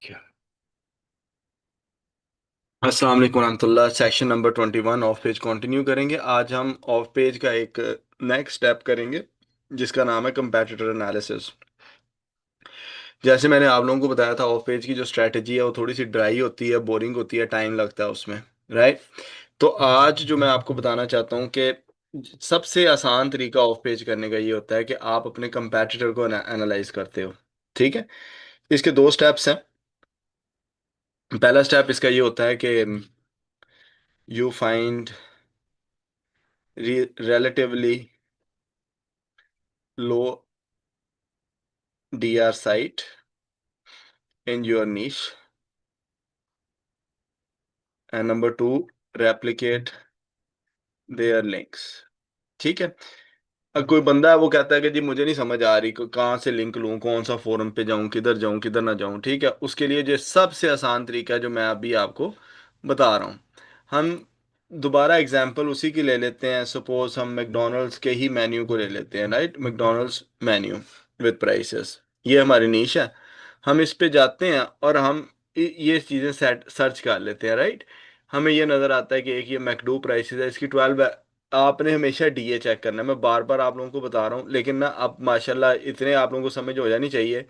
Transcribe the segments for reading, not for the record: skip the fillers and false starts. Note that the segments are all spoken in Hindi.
क्या? अस्सलाम वालेकुम रहमतुल्लाह। Section number 21 of page continue करेंगे। आज हम ऑफ पेज का एक नेक्स्ट स्टेप करेंगे जिसका नाम है कंपैटिटर एनालिसिस। जैसे मैंने आप लोगों को बताया था, ऑफ पेज की जो स्ट्रेटजी है वो थोड़ी सी ड्राई होती है, बोरिंग होती है, टाइम लगता है उसमें। राइट। तो आज जो मैं आपको बताना चाहता हूँ कि सबसे आसान तरीका ऑफ पेज करने का ये होता है कि आप अपने कंपैटिटर को एनालाइज करते हो। ठीक है। इसके दो स्टेप्स हैं। पहला स्टेप इसका ये होता है कि you find relatively low DR site in your niche, and number two, replicate their links। ठीक है। अब कोई बंदा है वो कहता है कि जी मुझे नहीं समझ आ रही कहाँ से लिंक लूँ, कौन सा फोरम पे जाऊँ किधर ना जाऊँ। ठीक है। उसके लिए जो सबसे आसान तरीका है जो मैं अभी आपको बता रहा हूँ, हम दोबारा एग्जांपल उसी की ले लेते हैं। सपोज हम मैकडोनल्ड्स के ही मेन्यू को ले लेते हैं। Right. McDonald's menu with prices, ये हमारी नीश है। हम इस पे जाते हैं और हम ये चीज़ें सेट सर्च कर लेते हैं। राइट। हमें ये नज़र आता है कि एक ये मैकडो प्राइसेस है, इसकी 12। आपने हमेशा डीए चेक करना है। मैं बार बार आप लोगों को बता रहा हूँ, लेकिन ना अब माशाल्लाह इतने आप लोगों को समझ हो जानी चाहिए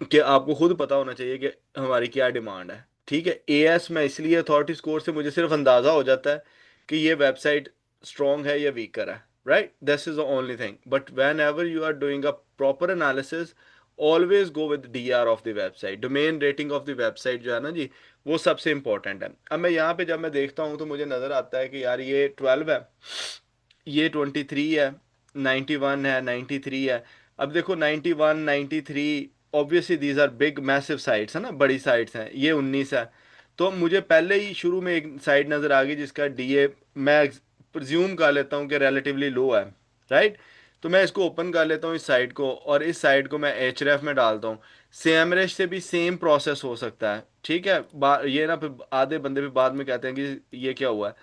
कि आपको खुद पता होना चाहिए कि हमारी क्या डिमांड है। ठीक है। एएस में इसलिए अथॉरिटी स्कोर से मुझे सिर्फ अंदाजा हो जाता है कि ये वेबसाइट स्ट्रॉन्ग है या वीकर है। Right. This is the only thing. But whenever you are doing a proper analysis, always go with DR of the website. Domain rating of the website जो है ना जी, वो सबसे इंपॉर्टेंट है। अब मैं यहाँ पे जब मैं देखता हूँ तो मुझे नजर आता है कि यार ये 12 है, ये 23 है, 91 है, 93 है। अब देखो 91, 93, obviously these are big massive sites है ना, बड़ी साइट्स हैं। ये 19 है। तो मुझे पहले ही शुरू में एक साइट नज़र आ गई जिसका डीए मैं प्रज्यूम कर लेता हूँ कि रिलेटिवली लो है। राइट। तो मैं इसको ओपन कर लेता हूँ इस साइट को, और इस साइट को मैं एचरेफ में डालता हूँ। सेमरेश से भी सेम प्रोसेस हो सकता है। ठीक है। ये ना फिर आधे बंदे भी बाद में कहते हैं कि ये क्या हुआ है।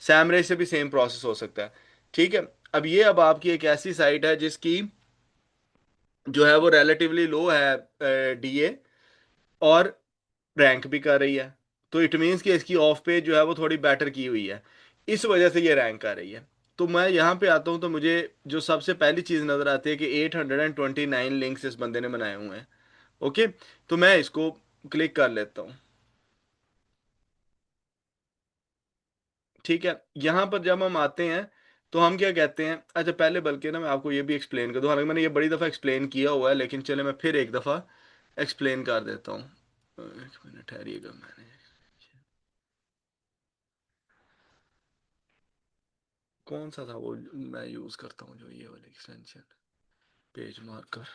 सैमरेज से भी सेम प्रोसेस हो सकता है। ठीक है। अब ये अब आपकी एक ऐसी साइट है जिसकी जो है वो रिलेटिवली लो है डीए, और रैंक भी कर रही है। तो इट मीन्स कि इसकी ऑफ पेज जो है वो थोड़ी बेटर की हुई है, इस वजह से ये रैंक कर रही है। तो मैं यहाँ पे आता हूँ तो मुझे जो सबसे पहली चीज़ नज़र आती है कि 829 लिंक्स इस बंदे ने बनाए हुए हैं। ओके। तो मैं इसको क्लिक कर लेता हूँ। ठीक है। यहाँ पर जब हम आते हैं तो हम क्या कहते हैं, अच्छा पहले बल्कि ना मैं आपको ये भी एक्सप्लेन कर दूं। हालांकि मैंने ये बड़ी दफ़ा एक्सप्लेन किया हुआ है, लेकिन चले मैं फिर एक दफ़ा एक्सप्लेन कर देता हूँ। एक मिनट ठहरिएगा। मैंने कौन सा था वो मैं यूज़ करता हूँ, जो ये वाली एक्सटेंशन, पेज मार्कर।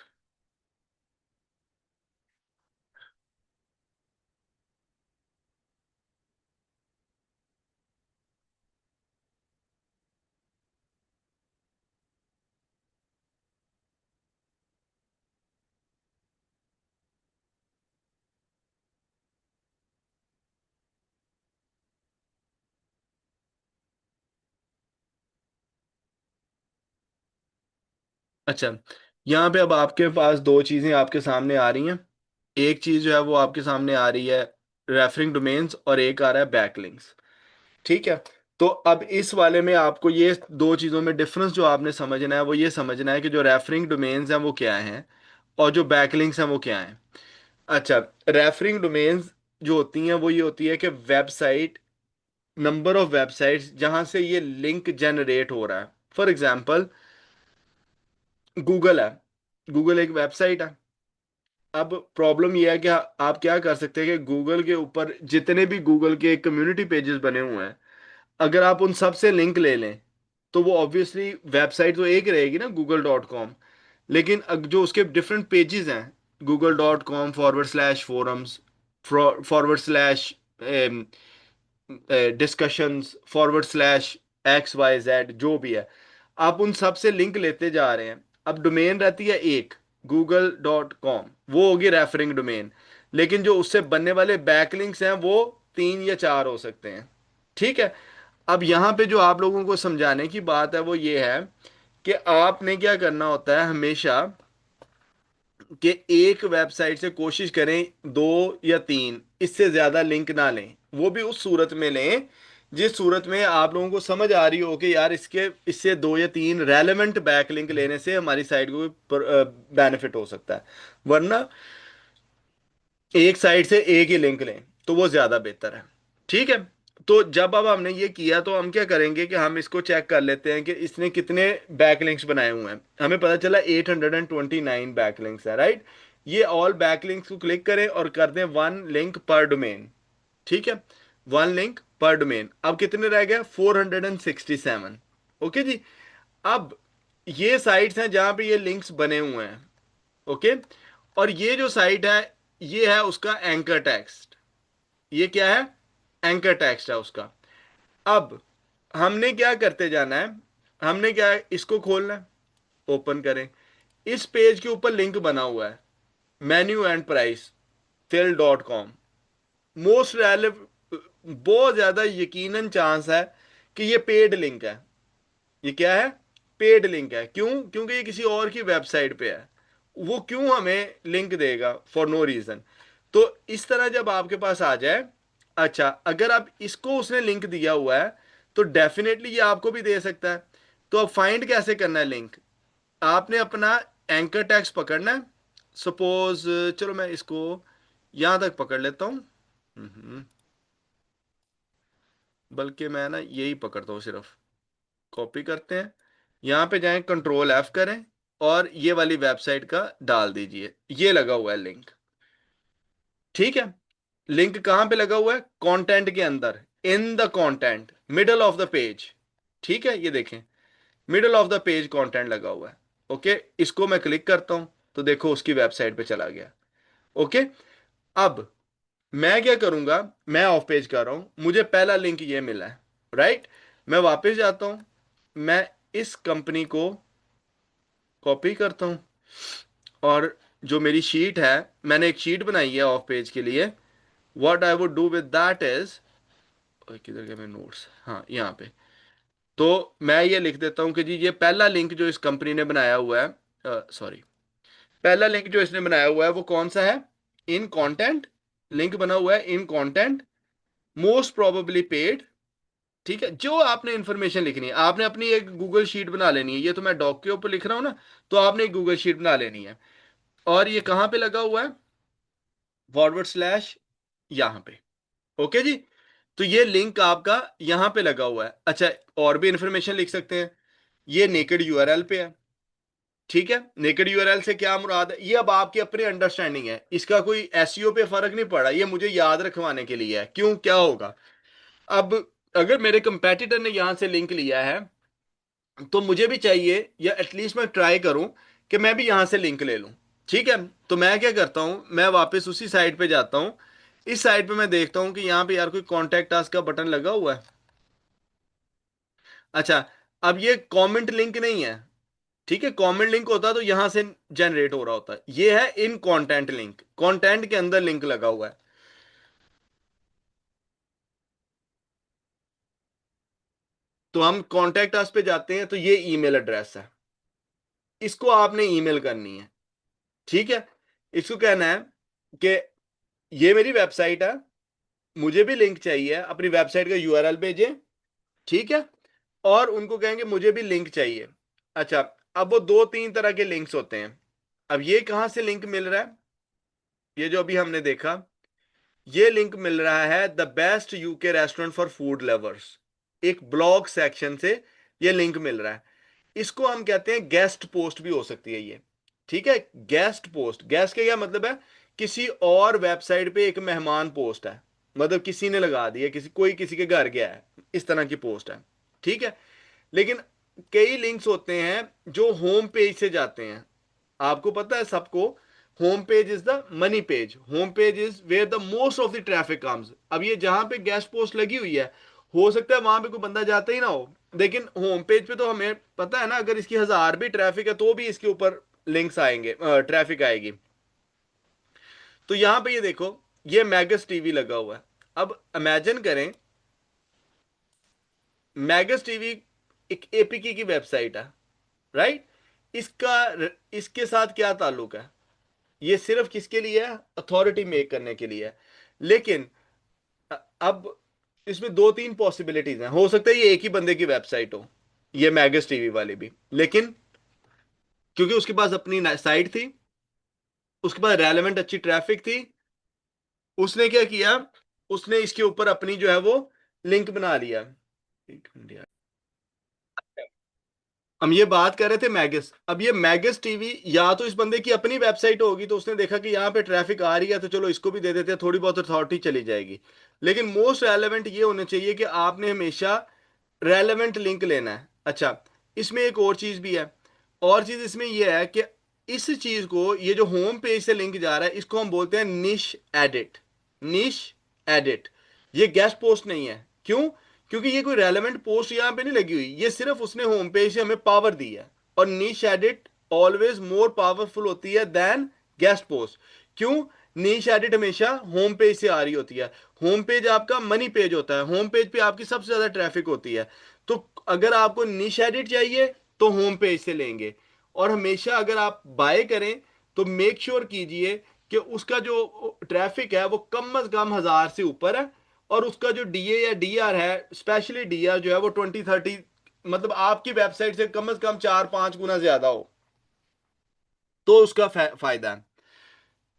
अच्छा, यहाँ पे अब आपके पास दो चीज़ें आपके सामने आ रही हैं। एक चीज़ जो है वो आपके सामने आ रही है रेफरिंग डोमेन्स, और एक आ रहा है बैकलिंक्स। ठीक है। तो अब इस वाले में आपको ये दो चीज़ों में डिफरेंस जो आपने समझना है वो ये समझना है कि जो रेफरिंग डोमेन्स हैं वो क्या हैं, और जो बैकलिंक्स हैं वो क्या हैं। अच्छा, रेफरिंग डोमेन्स जो होती हैं वो ये होती है कि वेबसाइट, नंबर ऑफ वेबसाइट्स जहां से ये लिंक जनरेट हो रहा है। फॉर एग्जांपल गूगल है। गूगल एक वेबसाइट है। अब प्रॉब्लम यह है कि आप क्या कर सकते हैं कि गूगल के ऊपर जितने भी गूगल के कम्युनिटी पेजेस बने हुए हैं, अगर आप उन सब से लिंक ले लें तो वो ऑब्वियसली वेबसाइट तो एक रहेगी ना, google.com। लेकिन जो उसके डिफरेंट पेजेस हैं, google.com/forums, forward slash discussions, /XYZ, जो भी है, आप उन सब से लिंक लेते जा रहे हैं। अब डोमेन रहती है एक, google.com, वो होगी रेफरिंग डोमेन। लेकिन जो उससे बनने वाले बैकलिंक्स हैं वो 3 या 4 हो सकते हैं। ठीक है। अब यहाँ पे जो आप लोगों को समझाने की बात है वो ये है कि आपने क्या करना होता है हमेशा, कि एक वेबसाइट से कोशिश करें दो या तीन, इससे ज्यादा लिंक ना लें। वो भी उस सूरत में लें जिस सूरत में आप लोगों को समझ आ रही हो कि यार इसके इससे दो या तीन रेलेवेंट बैक लिंक लेने से हमारी साइट को बेनिफिट हो सकता है। वरना एक साइट से एक ही लिंक लें तो वो ज्यादा बेहतर है। ठीक है। तो जब अब हमने ये किया तो हम क्या करेंगे कि हम इसको चेक कर लेते हैं कि इसने कितने बैकलिंक्स बनाए हुए हैं। हमें पता चला 829 बैकलिंक्स है, राइट। ये ऑल बैकलिंक्स को क्लिक करें और कर दें वन लिंक पर डोमेन। ठीक है। वन लिंक पर डोमेन। अब कितने रह गए? 467। ओके जी। अब ये साइट्स हैं जहां पे ये लिंक्स बने हुए हैं। ओके। और ये जो साइट है ये है उसका एंकर टेक्स्ट। ये क्या है? एंकर टेक्स्ट है उसका। अब हमने क्या करते जाना है? हमने क्या है, इसको खोलना है। ओपन करें। इस पेज के ऊपर लिंक बना हुआ है, menu and price till.com। Most रेलेव बहुत ज्यादा यकीनन चांस है कि ये पेड लिंक है। ये क्या है? पेड लिंक है। क्यों? क्योंकि ये किसी और की वेबसाइट पे है। वो क्यों हमें लिंक देगा फॉर नो रीजन? तो इस तरह जब आपके पास आ जाए, अच्छा अगर आप इसको उसने लिंक दिया हुआ है तो डेफिनेटली ये आपको भी दे सकता है। तो अब फाइंड कैसे करना है लिंक? आपने अपना एंकर टैक्स पकड़ना है। सपोज चलो मैं इसको यहां तक पकड़ लेता हूं। हम्म, बल्कि मैं ना यही पकड़ता हूँ सिर्फ। कॉपी करते हैं, यहां पे जाएं, कंट्रोल एफ करें और ये वाली वेबसाइट का डाल दीजिए। ये लगा हुआ है लिंक। ठीक है। लिंक कहां पे लगा हुआ है? कंटेंट के अंदर, in the content, middle of the page. ठीक है, ये देखें, middle of the page content लगा हुआ है। ओके। इसको मैं क्लिक करता हूं तो देखो उसकी वेबसाइट पे चला गया। ओके। अब मैं क्या करूंगा? मैं ऑफ पेज कर रहा हूं, मुझे पहला लिंक ये मिला है, राइट। मैं वापस जाता हूं, मैं इस कंपनी को कॉपी करता हूं और जो मेरी शीट है, मैंने एक शीट बनाई है ऑफ पेज के लिए। What I would do with that is, किधर गए मेरे नोट्स? हाँ, यहाँ पे। तो मैं ये लिख देता हूँ कि जी ये पहला लिंक जो इस कंपनी ने बनाया हुआ है, सॉरी, पहला लिंक जो इसने बनाया हुआ है वो कौन सा है? इन कंटेंट। लिंक बना हुआ है इन कंटेंट, मोस्ट प्रोबेबली पेड। ठीक है। जो आपने इंफॉर्मेशन लिखनी है, आपने अपनी एक गूगल शीट बना लेनी है। ये तो मैं डॉक के ऊपर लिख रहा हूं ना, तो आपने एक गूगल शीट बना लेनी है। और ये कहां पे लगा हुआ है? फॉरवर्ड स्लैश यहां पे। ओके जी। तो ये लिंक आपका यहां पे लगा हुआ है। अच्छा, और भी इंफॉर्मेशन लिख सकते हैं। ये नेकेड यूआरएल पे है। ठीक है। नेकेड यूआरएल से क्या मुराद है, ये अब आपकी अपनी अंडरस्टैंडिंग है। इसका कोई एसईओ पे फर्क नहीं पड़ा, ये मुझे याद रखवाने के लिए है। क्यों, क्या होगा? अब अगर मेरे कंपेटिटर ने यहां से लिंक लिया है तो मुझे भी चाहिए, या एटलीस्ट मैं ट्राई करूं कि मैं भी यहां से लिंक ले लूं। ठीक है। तो मैं क्या करता हूं, मैं वापस उसी साइट पे जाता हूं। इस साइट पे मैं देखता हूं कि यहां पे यार कोई कॉन्टेक्ट अस का बटन लगा हुआ है। अच्छा, अब ये कमेंट लिंक नहीं है। ठीक है, कमेंट लिंक होता तो यहां से जनरेट हो रहा होता। ये है इन कंटेंट लिंक, कंटेंट के अंदर लिंक लगा हुआ है। तो हम कॉन्टेक्ट अस पे जाते हैं तो ये ईमेल एड्रेस है, इसको आपने ईमेल करनी है। ठीक है। इसको कहना है कि ये मेरी वेबसाइट है, मुझे भी लिंक चाहिए, अपनी वेबसाइट का यूआरएल भेजें। ठीक है। और उनको कहेंगे मुझे भी लिंक चाहिए। अच्छा, अब वो दो तीन तरह के लिंक्स होते हैं। अब ये कहां से लिंक मिल रहा है? ये जो अभी हमने देखा, ये लिंक मिल रहा है the best UK restaurant for food lovers, एक ब्लॉग सेक्शन से ये लिंक मिल रहा है। इसको हम कहते हैं गेस्ट पोस्ट भी हो सकती है ये। ठीक है। गेस्ट पोस्ट, गेस्ट का क्या मतलब है? किसी और वेबसाइट पे एक मेहमान पोस्ट है, मतलब किसी ने लगा दिया, किसी कोई किसी के घर गया है, इस तरह की पोस्ट है। ठीक है। लेकिन कई लिंक्स होते हैं जो होम पेज से जाते हैं। आपको पता है सबको, home page is the money page, home page is where the most of the traffic comes. अब ये जहां पे गेस्ट पोस्ट लगी हुई है, हो सकता है वहां पे कोई बंदा जाता ही ना हो, लेकिन होम पेज पे तो हमें पता है ना, अगर इसकी 1000 भी ट्रैफिक है तो भी इसके ऊपर लिंक्स आएंगे, ट्रैफिक आएगी। तो यहां पे ये देखो, ये मैगस टीवी लगा हुआ है। अब इमेजिन करें, मैगस टीवी एक एपीके की वेबसाइट है, राइट। इसका इसके साथ क्या ताल्लुक है? ये सिर्फ किसके लिए है? अथॉरिटी मेक करने के लिए है। लेकिन अब इसमें दो तीन पॉसिबिलिटीज हैं। हो सकता है ये एक ही बंदे की वेबसाइट हो, ये मैगस टीवी वाली भी, लेकिन क्योंकि उसके पास अपनी साइट थी, उसके पास रेलेवेंट अच्छी ट्रैफिक थी, उसने क्या किया, उसने इसके ऊपर अपनी जो है वो लिंक बना लिया। एक मिनट यार। हम ये बात कर रहे थे मैगस। अब ये मैगस टीवी या तो इस बंदे की अपनी वेबसाइट होगी, तो उसने देखा कि यहाँ पे ट्रैफिक आ रही है, तो चलो इसको भी दे देते हैं, थोड़ी बहुत अथॉरिटी चली जाएगी। लेकिन मोस्ट रेलेवेंट ये होना चाहिए कि आपने हमेशा रेलेवेंट लिंक लेना है। अच्छा, इसमें एक और चीज भी है। और चीज इसमें यह है कि इस चीज को, ये जो होम पेज से लिंक जा रहा है, इसको हम बोलते हैं निश एडिट। निश एडिट। ये गेस्ट पोस्ट नहीं है। क्यों? क्योंकि ये कोई रेलेवेंट पोस्ट यहाँ पे नहीं लगी हुई, ये सिर्फ उसने होम पेज से हमें पावर दी है। और निश एडिट ऑलवेज मोर पावरफुल होती है देन गेस्ट पोस्ट। क्यों? नीश एडिट हमेशा होम पेज से आ रही होती है। होम पेज आपका मनी पेज होता है, होम पेज पे आपकी सबसे ज्यादा ट्रैफिक होती है। तो अगर आपको निश एडिट चाहिए तो होम पेज से लेंगे। और हमेशा अगर आप बाय करें तो मेक श्योर कीजिए कि उसका जो ट्रैफिक है वो कम से कम 1,000 से ऊपर है। और उसका जो डीए या डीआर है, स्पेशली डीआर जो है वो 20-30, मतलब आपकी वेबसाइट से कम 4-5 गुना ज्यादा हो, तो उसका फायदा है।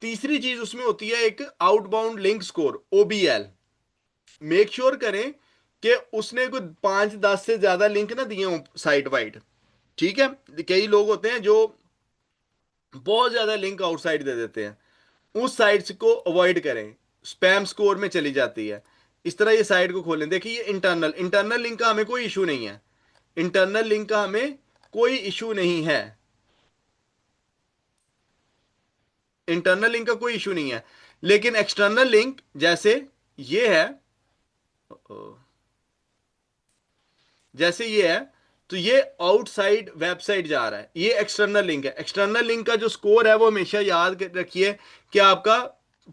तीसरी चीज उसमें होती है एक outbound link score, OBL. Make sure करें कि उसने कोई 5-10 से ज्यादा लिंक ना दिए हों साइट वाइड। ठीक है? कई लोग होते हैं जो बहुत ज्यादा लिंक आउटसाइड दे देते हैं, उस साइट्स को अवॉइड करें, स्पैम स्कोर में चली जाती है। इस तरह ये साइट को खोलें। देखिए ये इंटरनल इंटरनल लिंक का हमें कोई इशू नहीं है। इंटरनल लिंक का हमें कोई इशू नहीं है। इंटरनल लिंक का कोई इशू नहीं है। लेकिन एक्सटर्नल लिंक जैसे ये है, जैसे ये है, तो ये आउटसाइड वेबसाइट जा रहा है, ये एक्सटर्नल लिंक है। एक्सटर्नल लिंक का जो स्कोर है वो हमेशा याद रखिए कि आपका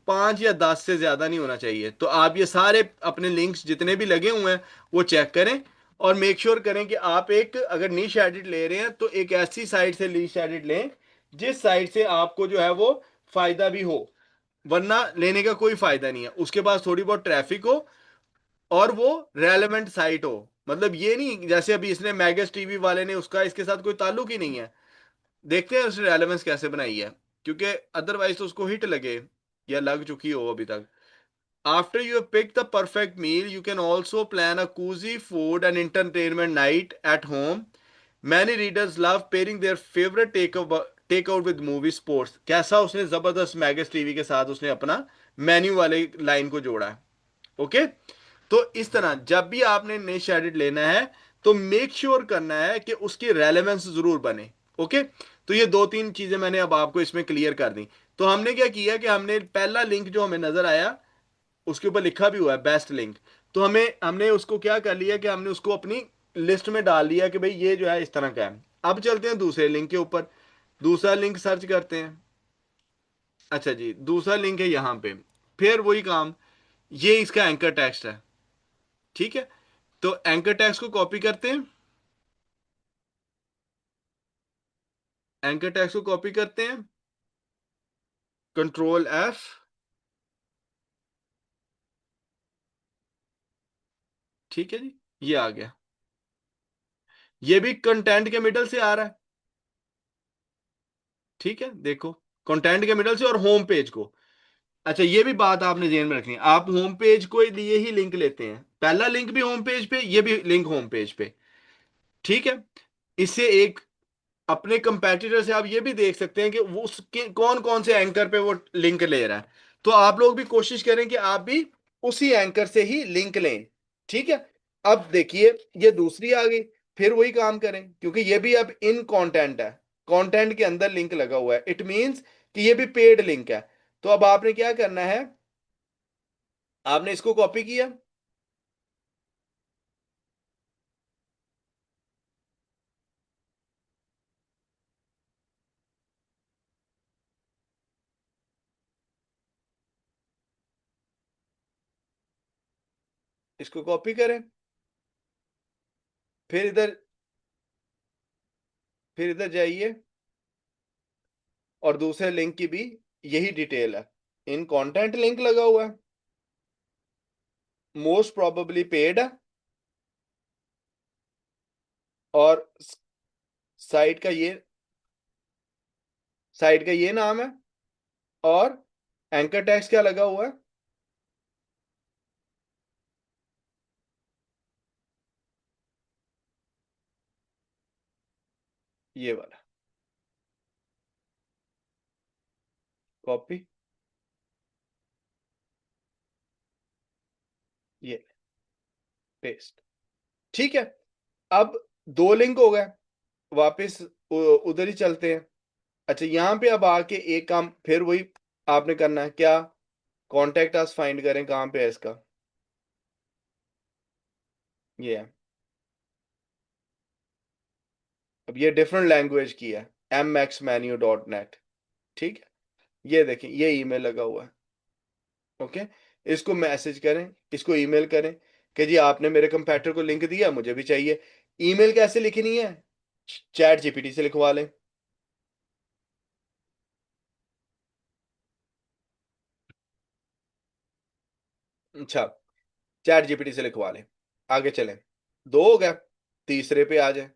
5 या 10 से ज्यादा नहीं होना चाहिए। तो आप ये सारे अपने लिंक्स जितने भी लगे हुए हैं वो चेक करें। और मेक श्योर करें कि आप एक, अगर नीश एडिट ले रहे हैं तो एक ऐसी साइट से नीश एडिट लें जिस साइट से आपको जो है वो फायदा भी हो। वरना लेने का कोई फायदा नहीं है। उसके पास थोड़ी बहुत ट्रैफिक हो और वो रेलेवेंट साइट हो। मतलब ये नहीं जैसे अभी इसने मैगस टीवी वाले ने, उसका इसके साथ कोई ताल्लुक ही नहीं है। देखते हैं उसने रेलेवेंस कैसे बनाई है, क्योंकि अदरवाइज तो उसको हिट लगे या लग चुकी हो अभी तक। After you have picked the perfect meal you can also plan a cosy food and entertainment night at home. Many readers love pairing their favourite take out with movie sports. कैसा उसने जबरदस्त मैगस टीवी के साथ उसने अपना मेन्यू वाले लाइन को जोड़ा है। ओके? तो इस तरह जब भी आपने निश एडिट लेना है तो मेक श्योर करना है कि उसकी रेलेवेंस जरूर बने। ओके? तो ये दो तीन चीजें मैंने अब आपको इसमें क्लियर कर दी। तो हमने क्या किया कि हमने पहला लिंक जो हमें नजर आया उसके ऊपर लिखा भी हुआ है बेस्ट लिंक, तो हमने उसको क्या कर लिया कि हमने उसको अपनी लिस्ट में डाल दिया कि भाई ये जो है इस तरह का है। अब चलते हैं दूसरे लिंक के ऊपर। दूसरा लिंक सर्च करते हैं। अच्छा जी, दूसरा लिंक है यहाँ पे। फिर वही काम, ये इसका एंकर टेक्स्ट है। ठीक है? तो एंकर टैग्स को कॉपी करते हैं। एंकर टैग्स को कॉपी करते हैं, Ctrl+F। ठीक है जी, ये आ गया। ये भी कंटेंट के मिडल से आ रहा है। ठीक है, देखो, कंटेंट के मिडल से और होम पेज को। अच्छा, ये भी बात आपने ध्यान में रखनी है, आप होम पेज को लिए ही लिंक लेते हैं। पहला लिंक भी होम पेज पे, ये भी लिंक होम पेज पे। ठीक है? इससे एक अपने कंपैटिटर से आप ये भी देख सकते हैं कि वो उसके कौन कौन से एंकर पे वो लिंक ले रहा है। तो आप लोग भी कोशिश करें कि आप भी उसी एंकर से ही लिंक लें। ठीक है? अब देखिए, ये दूसरी आ गई। फिर वही काम करें, क्योंकि ये भी अब इन कंटेंट है, कंटेंट के अंदर लिंक लगा हुआ है, इट मींस कि ये भी पेड लिंक है। तो अब आपने क्या करना है, आपने इसको कॉपी किया, इसको कॉपी करें, फिर इधर फिर इधर जाइए और दूसरे लिंक की भी यही डिटेल है। इन कंटेंट लिंक लगा हुआ है, मोस्ट प्रोबेबली पेड है, और साइट का ये साइट का ये नाम है, और एंकर टैक्स क्या लगा हुआ है? ये वाला। कॉपी, ये पेस्ट। ठीक है। अब दो लिंक हो गए, वापस उधर ही चलते हैं। अच्छा, यहां पे अब आके एक काम फिर वही आपने करना है क्या? कॉन्टेक्ट अस फाइंड करें, कहां पे है इसका? ये है। अब ये डिफरेंट लैंग्वेज की है, mxmenu.net। ठीक है, ये देखें, ये ईमेल लगा हुआ है। ओके, इसको मैसेज करें, इसको ईमेल करें कि जी आपने मेरे कंपैटर को लिंक दिया, मुझे भी चाहिए। ईमेल कैसे लिखनी है? चैट जीपीटी से लिखवा लें। अच्छा, चैट जीपीटी से लिखवा लें। आगे चलें, दो हो गया, तीसरे पे आ जाए।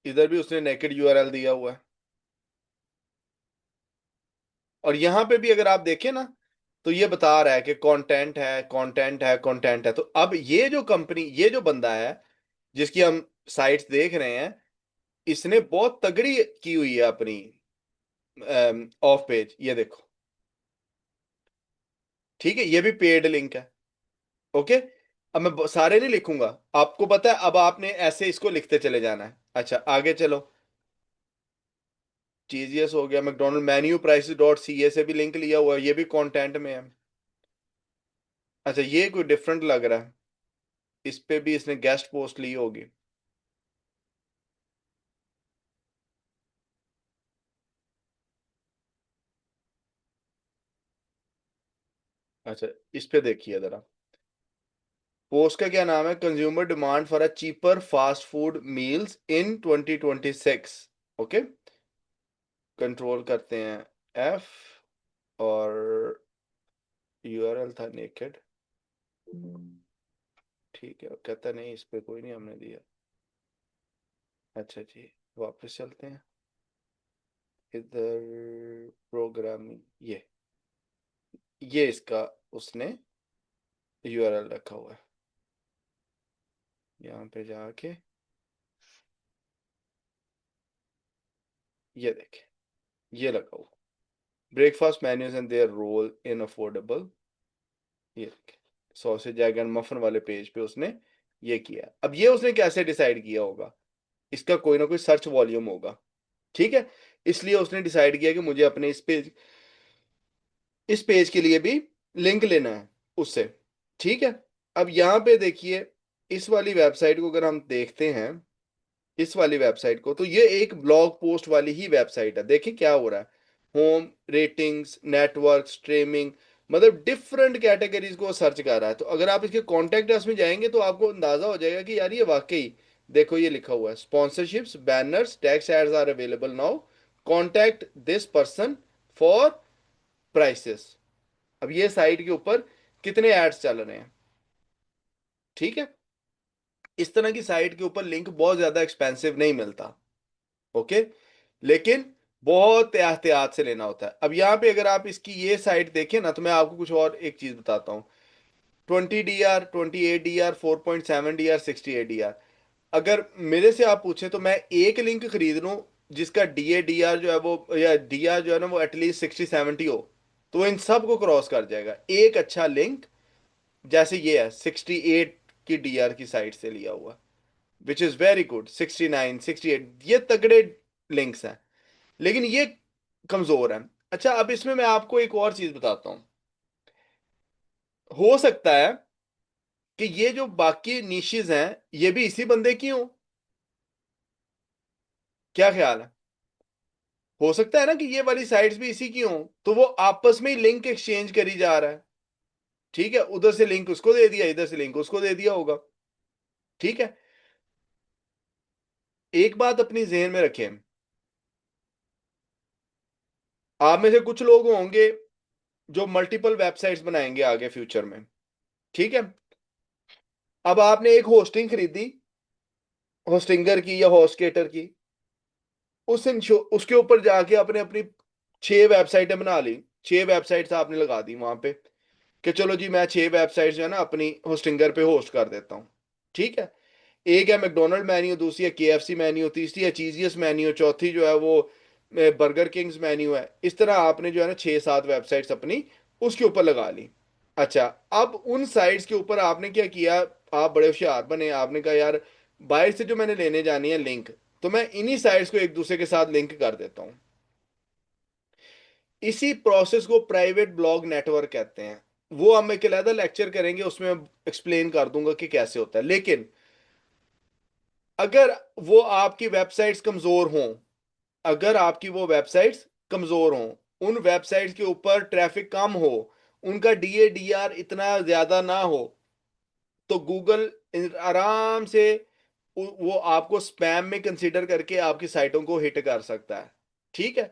इधर भी उसने नेकेड यूआरएल दिया हुआ है, और यहां पे भी अगर आप देखें ना, तो ये बता रहा है कि कंटेंट है, कंटेंट है, कंटेंट है। तो अब ये जो कंपनी, ये जो बंदा है जिसकी हम साइट्स देख रहे हैं, इसने बहुत तगड़ी की हुई है अपनी ऑफ पेज, ये देखो। ठीक है, ये भी पेड लिंक है। ओके, अब मैं सारे नहीं लिखूंगा, आपको पता है, अब आपने ऐसे इसको लिखते चले जाना है। अच्छा, आगे चलो। टीजीएस हो गया, McDonald menu prices dot C A से भी लिंक लिया हुआ है, ये भी कंटेंट में है। अच्छा, ये कोई डिफरेंट लग रहा है, इस पे भी इसने गेस्ट पोस्ट ली होगी। अच्छा, इस पे देखिए जरा, पोस्ट का क्या नाम है? Consumer demand for a cheaper fast food meals in 2026। Okay, control करते हैं एफ, और यूआरएल था नेकेड। ठीक है, कहता नहीं इस पे कोई नहीं हमने दिया। अच्छा जी, वापस चलते हैं इधर, प्रोग्रामिंग, ये इसका उसने यूआरएल रखा हुआ है। यहाँ पे जाके ये देखें, ये लगा हुआ, breakfast menus and their role in affordable. ये देखें, सॉसेज एग एंड मफन वाले पेज पे उसने ये किया। अब ये उसने कैसे डिसाइड किया होगा? इसका कोई ना कोई सर्च वॉल्यूम होगा। ठीक है, इसलिए उसने डिसाइड किया कि मुझे अपने इस पेज के लिए भी लिंक लेना है उससे। ठीक है, अब यहाँ पे देखिए, इस वाली वेबसाइट को अगर हम देखते हैं, इस वाली वेबसाइट को, तो ये एक ब्लॉग पोस्ट वाली ही वेबसाइट है। देखिए क्या हो रहा है, होम, रेटिंग्स, नेटवर्क, स्ट्रीमिंग, मतलब डिफरेंट कैटेगरीज को सर्च कर रहा है। तो अगर आप इसके कॉन्टेक्ट अस में जाएंगे तो आपको अंदाजा हो जाएगा कि यार ये वाकई, देखो ये लिखा हुआ है, sponsorships, banners, text ads are available now, contact this person for prices. अब ये साइट के ऊपर कितने एड्स चल रहे हैं। ठीक है, इस तरह की साइट के ऊपर लिंक बहुत ज्यादा एक्सपेंसिव नहीं मिलता। ओके, लेकिन बहुत एहतियात से लेना होता है। अब यहाँ पे अगर आप इसकी ये साइट देखें ना, तो मैं आपको कुछ और एक चीज बताता हूँ। 20 DR, 28 DR, 4.7 DR, 68 DR। अगर मेरे से आप पूछें तो मैं एक लिंक खरीद लूं जिसका डी आर जो है वो, या डी आर जो है ना वो एटलीस्ट 60-70 हो, तो इन सब को क्रॉस कर जाएगा एक अच्छा लिंक। जैसे ये है 68 की डीआर की साइट से लिया हुआ, विच इज वेरी गुड। 69, 68, ये तगड़े लिंक्स हैं, लेकिन ये कमजोर है। अच्छा, अब इसमें मैं आपको एक और चीज बताता हूं। हो सकता है कि ये जो बाकी निशेज हैं, ये भी इसी बंदे की हो। क्या ख्याल है? हो सकता है ना कि ये वाली साइट्स भी इसी की हो, तो वो आपस में ही लिंक एक्सचेंज करी जा रहा है। ठीक है, उधर से लिंक उसको दे दिया, इधर से लिंक उसको दे दिया होगा। ठीक है, एक बात अपनी जेहन में रखें, आप में से कुछ लोग होंगे जो मल्टीपल वेबसाइट्स बनाएंगे आगे फ्यूचर में। ठीक है। अब आपने एक होस्टिंग खरीदी, होस्टिंगर की या होस्टेटर की, उसके ऊपर जाके आपने अपनी 6 वेबसाइटें बना ली। 6 वेबसाइट्स आपने लगा दी वहां पे कि चलो जी मैं 6 वेबसाइट्स जो है ना अपनी होस्टिंगर पे होस्ट कर देता हूँ। ठीक है। एक है मैकडोनल्ड मेन्यू, दूसरी है केएफसी मेन्यू, तीसरी है चीजियस मेन्यू, चौथी जो है वो बर्गर किंग्स मेन्यू है। इस तरह आपने जो है ना 6 7 वेबसाइट्स अपनी उसके ऊपर लगा ली। अच्छा, अब उन साइट्स के ऊपर आपने क्या किया, आप बड़े होशियार बने, आपने कहा यार बाहर से जो मैंने लेने जानी है लिंक, तो मैं इन्हीं साइट्स को एक दूसरे के साथ लिंक कर देता हूँ। इसी प्रोसेस को प्राइवेट ब्लॉग नेटवर्क कहते हैं। वो हम एक अलग लेक्चर करेंगे, उसमें एक्सप्लेन कर दूंगा कि कैसे होता है। लेकिन अगर वो आपकी वेबसाइट्स कमजोर हों, अगर आपकी वो वेबसाइट्स कमजोर हों, उन वेबसाइट्स के ऊपर ट्रैफिक कम हो, उनका डीएडीआर इतना ज्यादा ना हो, तो गूगल आराम से वो आपको स्पैम में कंसीडर करके आपकी साइटों को हिट कर सकता है। ठीक है।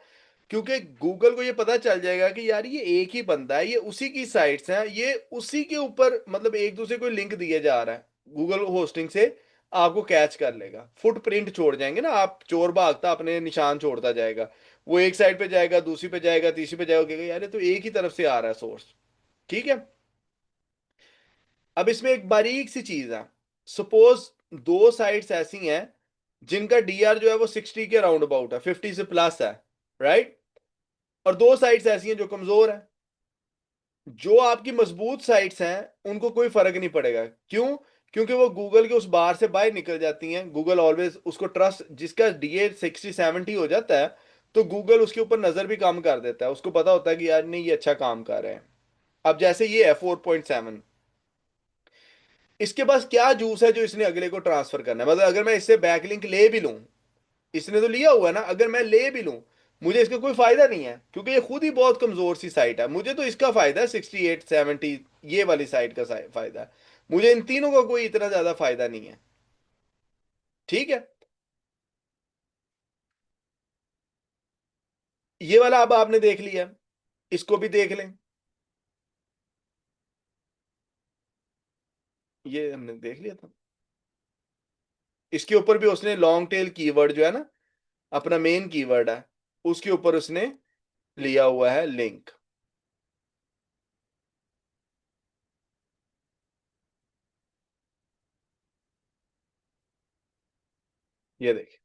क्योंकि गूगल को ये पता चल जाएगा कि यार ये एक ही बंदा है, ये उसी की साइट्स हैं, ये उसी के ऊपर मतलब एक दूसरे को लिंक दिए जा रहा है। गूगल होस्टिंग से आपको कैच कर लेगा, फुटप्रिंट छोड़ जाएंगे ना, आप चोर भागता अपने निशान छोड़ता जाएगा। वो एक साइड पे जाएगा, दूसरी पे जाएगा, तीसरी पे जाएगा, कहेगा यार ये तो एक ही तरफ से आ रहा है सोर्स। ठीक है। अब इसमें एक बारीक सी चीज है। सपोज दो साइट्स ऐसी हैं जिनका डीआर जो है वो 60 के राउंड अबाउट है, 50 से प्लस है, राइट। और दो साइट्स ऐसी हैं जो कमजोर है। जो आपकी मजबूत साइट्स हैं उनको कोई फर्क नहीं पड़ेगा। क्यों? क्योंकि वो गूगल के उस बार से बाहर निकल जाती हैं। गूगल ऑलवेज उसको ट्रस्ट, जिसका डीए 60 70 हो जाता है तो गूगल उसके ऊपर नजर भी कम कर देता है। उसको पता होता है कि यार नहीं ये अच्छा काम कर रहे हैं। अब जैसे ये है 4.7, इसके पास क्या जूस है जो इसने अगले को ट्रांसफर करना है। मतलब अगर मैं इससे बैकलिंक ले भी लूं, इसने तो लिया हुआ है ना, अगर मैं ले भी लूं मुझे इसका कोई फायदा नहीं है, क्योंकि ये खुद ही बहुत कमजोर सी साइट है। मुझे तो इसका फायदा है 68 70, ये वाली साइट का फायदा है। मुझे इन तीनों का कोई इतना ज्यादा फायदा नहीं है। ठीक है। ये वाला अब आपने देख लिया, इसको भी देख लें। ये हमने देख लिया था। इसके ऊपर भी उसने लॉन्ग टेल कीवर्ड जो है ना, अपना मेन कीवर्ड है, उसके ऊपर उसने लिया हुआ है लिंक। ये देखिए,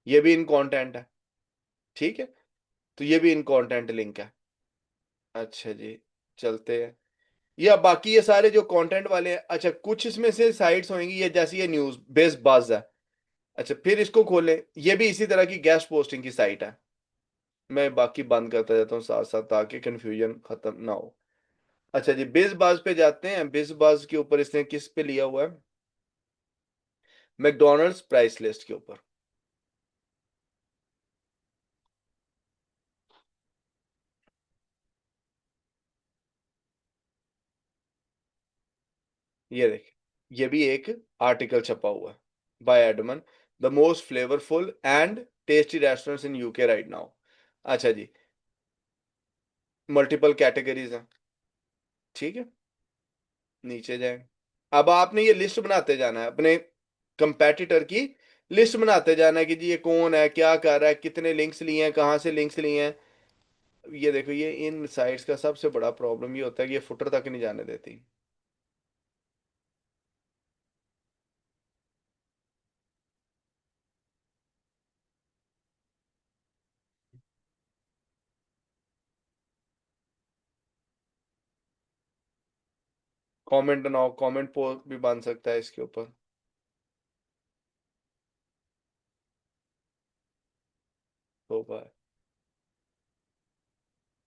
ये भी इन कंटेंट है। ठीक है। तो ये भी इन कंटेंट लिंक है। अच्छा जी, चलते हैं। या बाकी ये सारे जो कंटेंट वाले हैं, अच्छा कुछ इसमें से साइट्स होंगी ये, जैसे ये न्यूज बेस बज है। अच्छा फिर इसको खोलें, ये भी इसी तरह की गेस्ट पोस्टिंग की साइट है। मैं बाकी बंद करता जाता हूँ साथ साथ ताकि कंफ्यूजन खत्म ना हो। अच्छा जी, बिज बाज पे जाते हैं। बिज बाज के ऊपर इसने किस पे लिया हुआ है? मैकडोनल्ड्स प्राइस लिस्ट के ऊपर। ये देखिए, ये भी एक आर्टिकल छपा हुआ है by admin, the most flavourful and tasty restaurants in UK right now. अच्छा जी, मल्टीपल कैटेगरीज हैं। ठीक है। नीचे जाएं। अब आपने ये लिस्ट बनाते जाना है अपने कंपेटिटर की, लिस्ट बनाते जाना है कि जी ये कौन है, क्या कर रहा है, कितने लिंक्स लिए हैं, कहाँ से लिंक्स लिए हैं। ये देखो, ये इन साइट्स का सबसे बड़ा प्रॉब्लम ये होता है कि ये फुटर तक नहीं जाने देती। कमेंट बनाओ, कमेंट पोस्ट भी बन सकता है इसके ऊपर। तो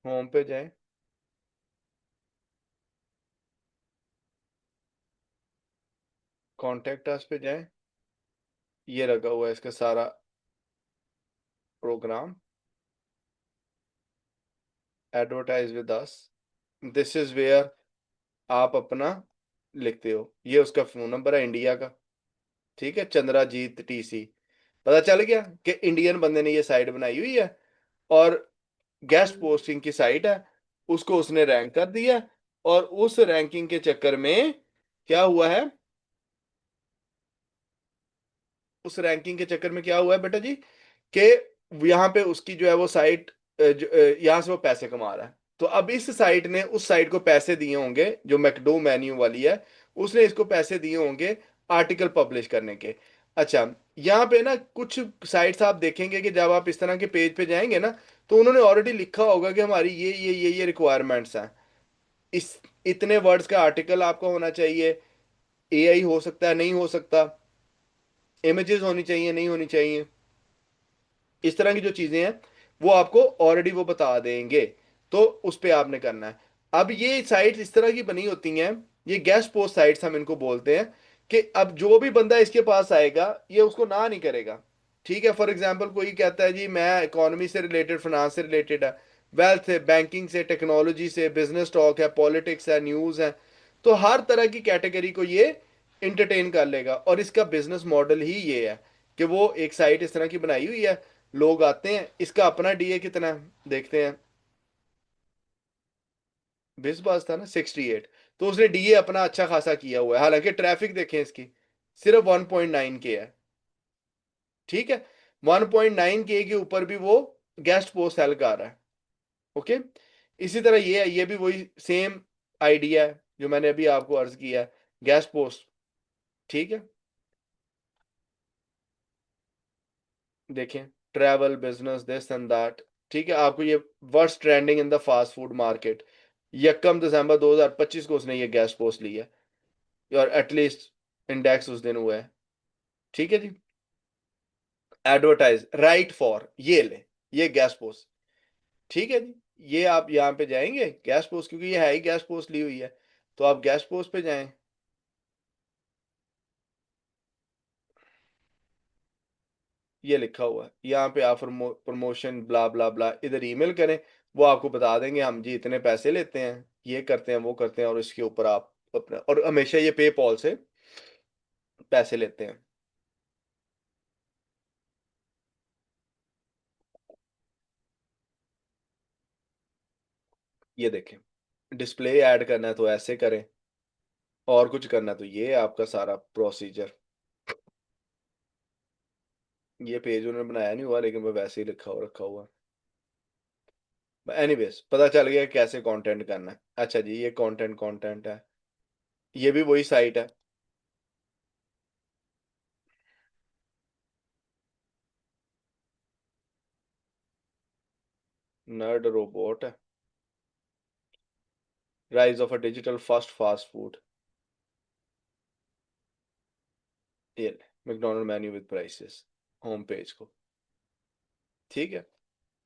होम पे जाएं, कॉन्टेक्ट अस पे जाएं। ये लगा हुआ है इसका सारा programme, advertise with us. This is where आप अपना लिखते हो। ये उसका फोन नंबर है इंडिया का। ठीक है, चंद्राजीत टीसी। पता चल गया कि इंडियन बंदे ने ये साइट बनाई हुई है और गेस्ट पोस्टिंग की साइट है, उसको उसने रैंक कर दिया। और उस रैंकिंग के चक्कर में क्या हुआ है, उस रैंकिंग के चक्कर में क्या हुआ है बेटा जी, कि यहाँ पे उसकी जो है वो साइट, यहाँ से वो पैसे कमा रहा है। तो अब इस साइट ने उस साइट को पैसे दिए होंगे, जो मैकडो मेन्यू वाली है, उसने इसको पैसे दिए होंगे आर्टिकल पब्लिश करने के। अच्छा, यहाँ पे ना कुछ साइट्स आप देखेंगे कि जब आप इस तरह के पेज पे जाएंगे ना, तो उन्होंने ऑलरेडी लिखा होगा कि हमारी ये रिक्वायरमेंट्स हैं। इस इतने वर्ड्स का आर्टिकल आपका होना चाहिए, एआई हो सकता है नहीं हो सकता, इमेजेस होनी चाहिए नहीं होनी चाहिए, इस तरह की जो चीजें हैं वो आपको ऑलरेडी वो बता देंगे। तो उस पे आपने करना है। अब ये साइट्स इस तरह की बनी होती हैं, ये गेस्ट पोस्ट साइट्स हम इनको बोलते हैं, कि अब जो भी बंदा इसके पास आएगा ये उसको ना नहीं करेगा। ठीक है, फॉर एग्जाम्पल कोई कहता है जी मैं इकोनॉमी से रिलेटेड, फाइनेंस से रिलेटेड है, वेल्थ है, बैंकिंग से, टेक्नोलॉजी से, बिजनेस टॉक है, पॉलिटिक्स है, न्यूज़ है, तो हर तरह की कैटेगरी को ये इंटरटेन कर लेगा। और इसका बिजनेस मॉडल ही ये है कि वो एक साइट इस तरह की बनाई हुई है, लोग आते हैं, इसका अपना डीए कितना है देखते हैं। 20 पास था ना, 68। तो उसने डीए अपना अच्छा खासा किया हुआ है, हालांकि ट्रैफिक देखें इसकी सिर्फ 1.9 के है। ठीक है, 1.9 के ऊपर भी वो गेस्ट पोस्ट सेल कर रहा है। ओके, इसी तरह ये भी वही सेम आइडिया है जो मैंने अभी आपको अर्ज किया है, गेस्ट पोस्ट। ठीक है, देखें, travel, business, this and that. ठीक है, आपको ये worst trending in the fast food market, 1 दिसंबर 2025 को उसने ये गेस्ट पोस्ट ली है, और एटलीस्ट इंडेक्स उस दिन हुआ है। ठीक है जी, एडवर्टाइज राइट फॉर, ये ले, ये गैस पोस्ट। ठीक है जी, ये आप यहाँ पे जाएंगे गैस पोस्ट, क्योंकि ये है ही गैस पोस्ट ली हुई है, तो आप गैस पोस्ट पे जाएं। ये लिखा हुआ है यहाँ पे, आप प्रमोशन ब्ला ब्ला ब्ला, इधर ईमेल करें, वो आपको बता देंगे हम जी इतने पैसे लेते हैं, ये करते हैं वो करते हैं, और इसके ऊपर आप अपना, और हमेशा ये पेपॉल से पैसे लेते हैं। ये देखें, डिस्प्ले ऐड करना है तो ऐसे करें, और कुछ करना है तो ये है आपका सारा प्रोसीजर। ये पेज उन्होंने बनाया नहीं हुआ, लेकिन वो वैसे ही लिखा हो रखा हुआ। एनीवेज, पता चल गया कैसे कंटेंट करना है। अच्छा जी, ये कंटेंट कंटेंट है, ये भी वही साइट है। नर्ड रोबोट है, rise of a digital first fast food, ये McDonald menu with prices, home page को। ठीक है,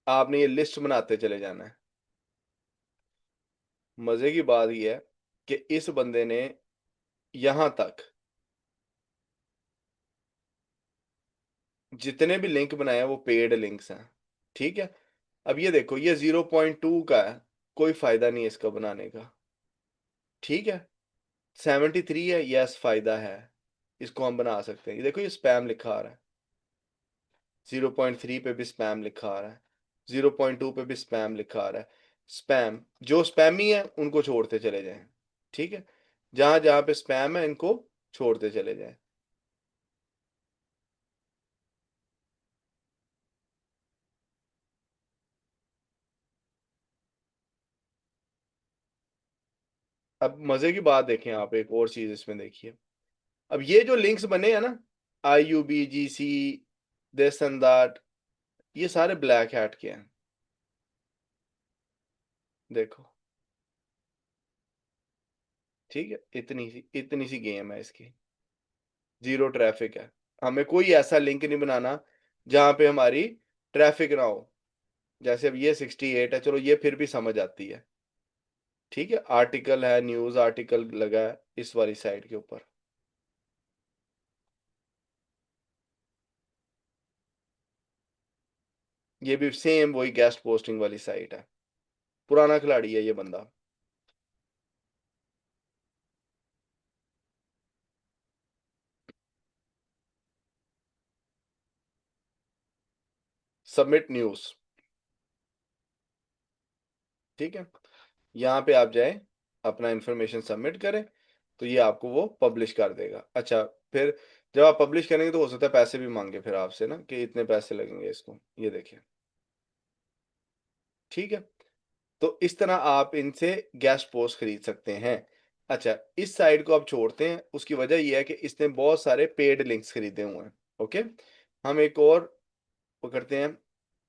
आपने ये लिस्ट बनाते चले जाना है। मजे की बात यह है कि इस बंदे ने यहां तक जितने भी लिंक बनाए हैं वो पेड लिंक्स हैं। ठीक है, अब ये देखो, ये 0.2 का है, कोई फायदा नहीं है इसका बनाने का। ठीक है, 73 है, यस फायदा है, इसको हम बना सकते हैं। ये देखो, ये स्पैम लिखा आ रहा है, 0.3 पे भी स्पैम लिखा आ रहा है, 0.2 पे भी स्पैम लिखा आ रहा है। स्पैम, जो स्पैमी है उनको छोड़ते चले जाएं। ठीक है, जहां जहां पे स्पैम है इनको छोड़ते चले जाएं। अब मजे की बात देखें, आप एक और चीज इसमें देखिए। अब ये जो लिंक्स बने हैं ना, IUBGC, दिस एंड दैट, ये सारे ब्लैक हैट के हैं। देखो, ठीक है, इतनी सी गेम है इसकी, जीरो ट्रैफिक है। हमें कोई ऐसा लिंक नहीं बनाना जहां पे हमारी ट्रैफिक ना हो। जैसे अब ये 68 है, चलो ये फिर भी समझ आती है। ठीक है, आर्टिकल है, न्यूज आर्टिकल लगा है इस वाली साइट के ऊपर। ये भी सेम वही गेस्ट पोस्टिंग वाली साइट है, पुराना खिलाड़ी है ये बंदा। सबमिट न्यूज, ठीक है। यहाँ पे आप जाएं, अपना इंफॉर्मेशन सबमिट करें, तो ये आपको वो पब्लिश कर देगा। अच्छा, फिर जब आप पब्लिश करेंगे तो हो सकता है पैसे भी मांगे फिर आपसे ना, कि इतने पैसे लगेंगे इसको, ये देखिए, ठीक है। तो इस तरह आप इनसे गेस्ट पोस्ट खरीद सकते हैं। अच्छा, इस साइड को आप छोड़ते हैं, उसकी वजह यह है कि इसने बहुत सारे पेड लिंक्स खरीदे हुए हैं। ओके, हम एक और पकड़ते हैं,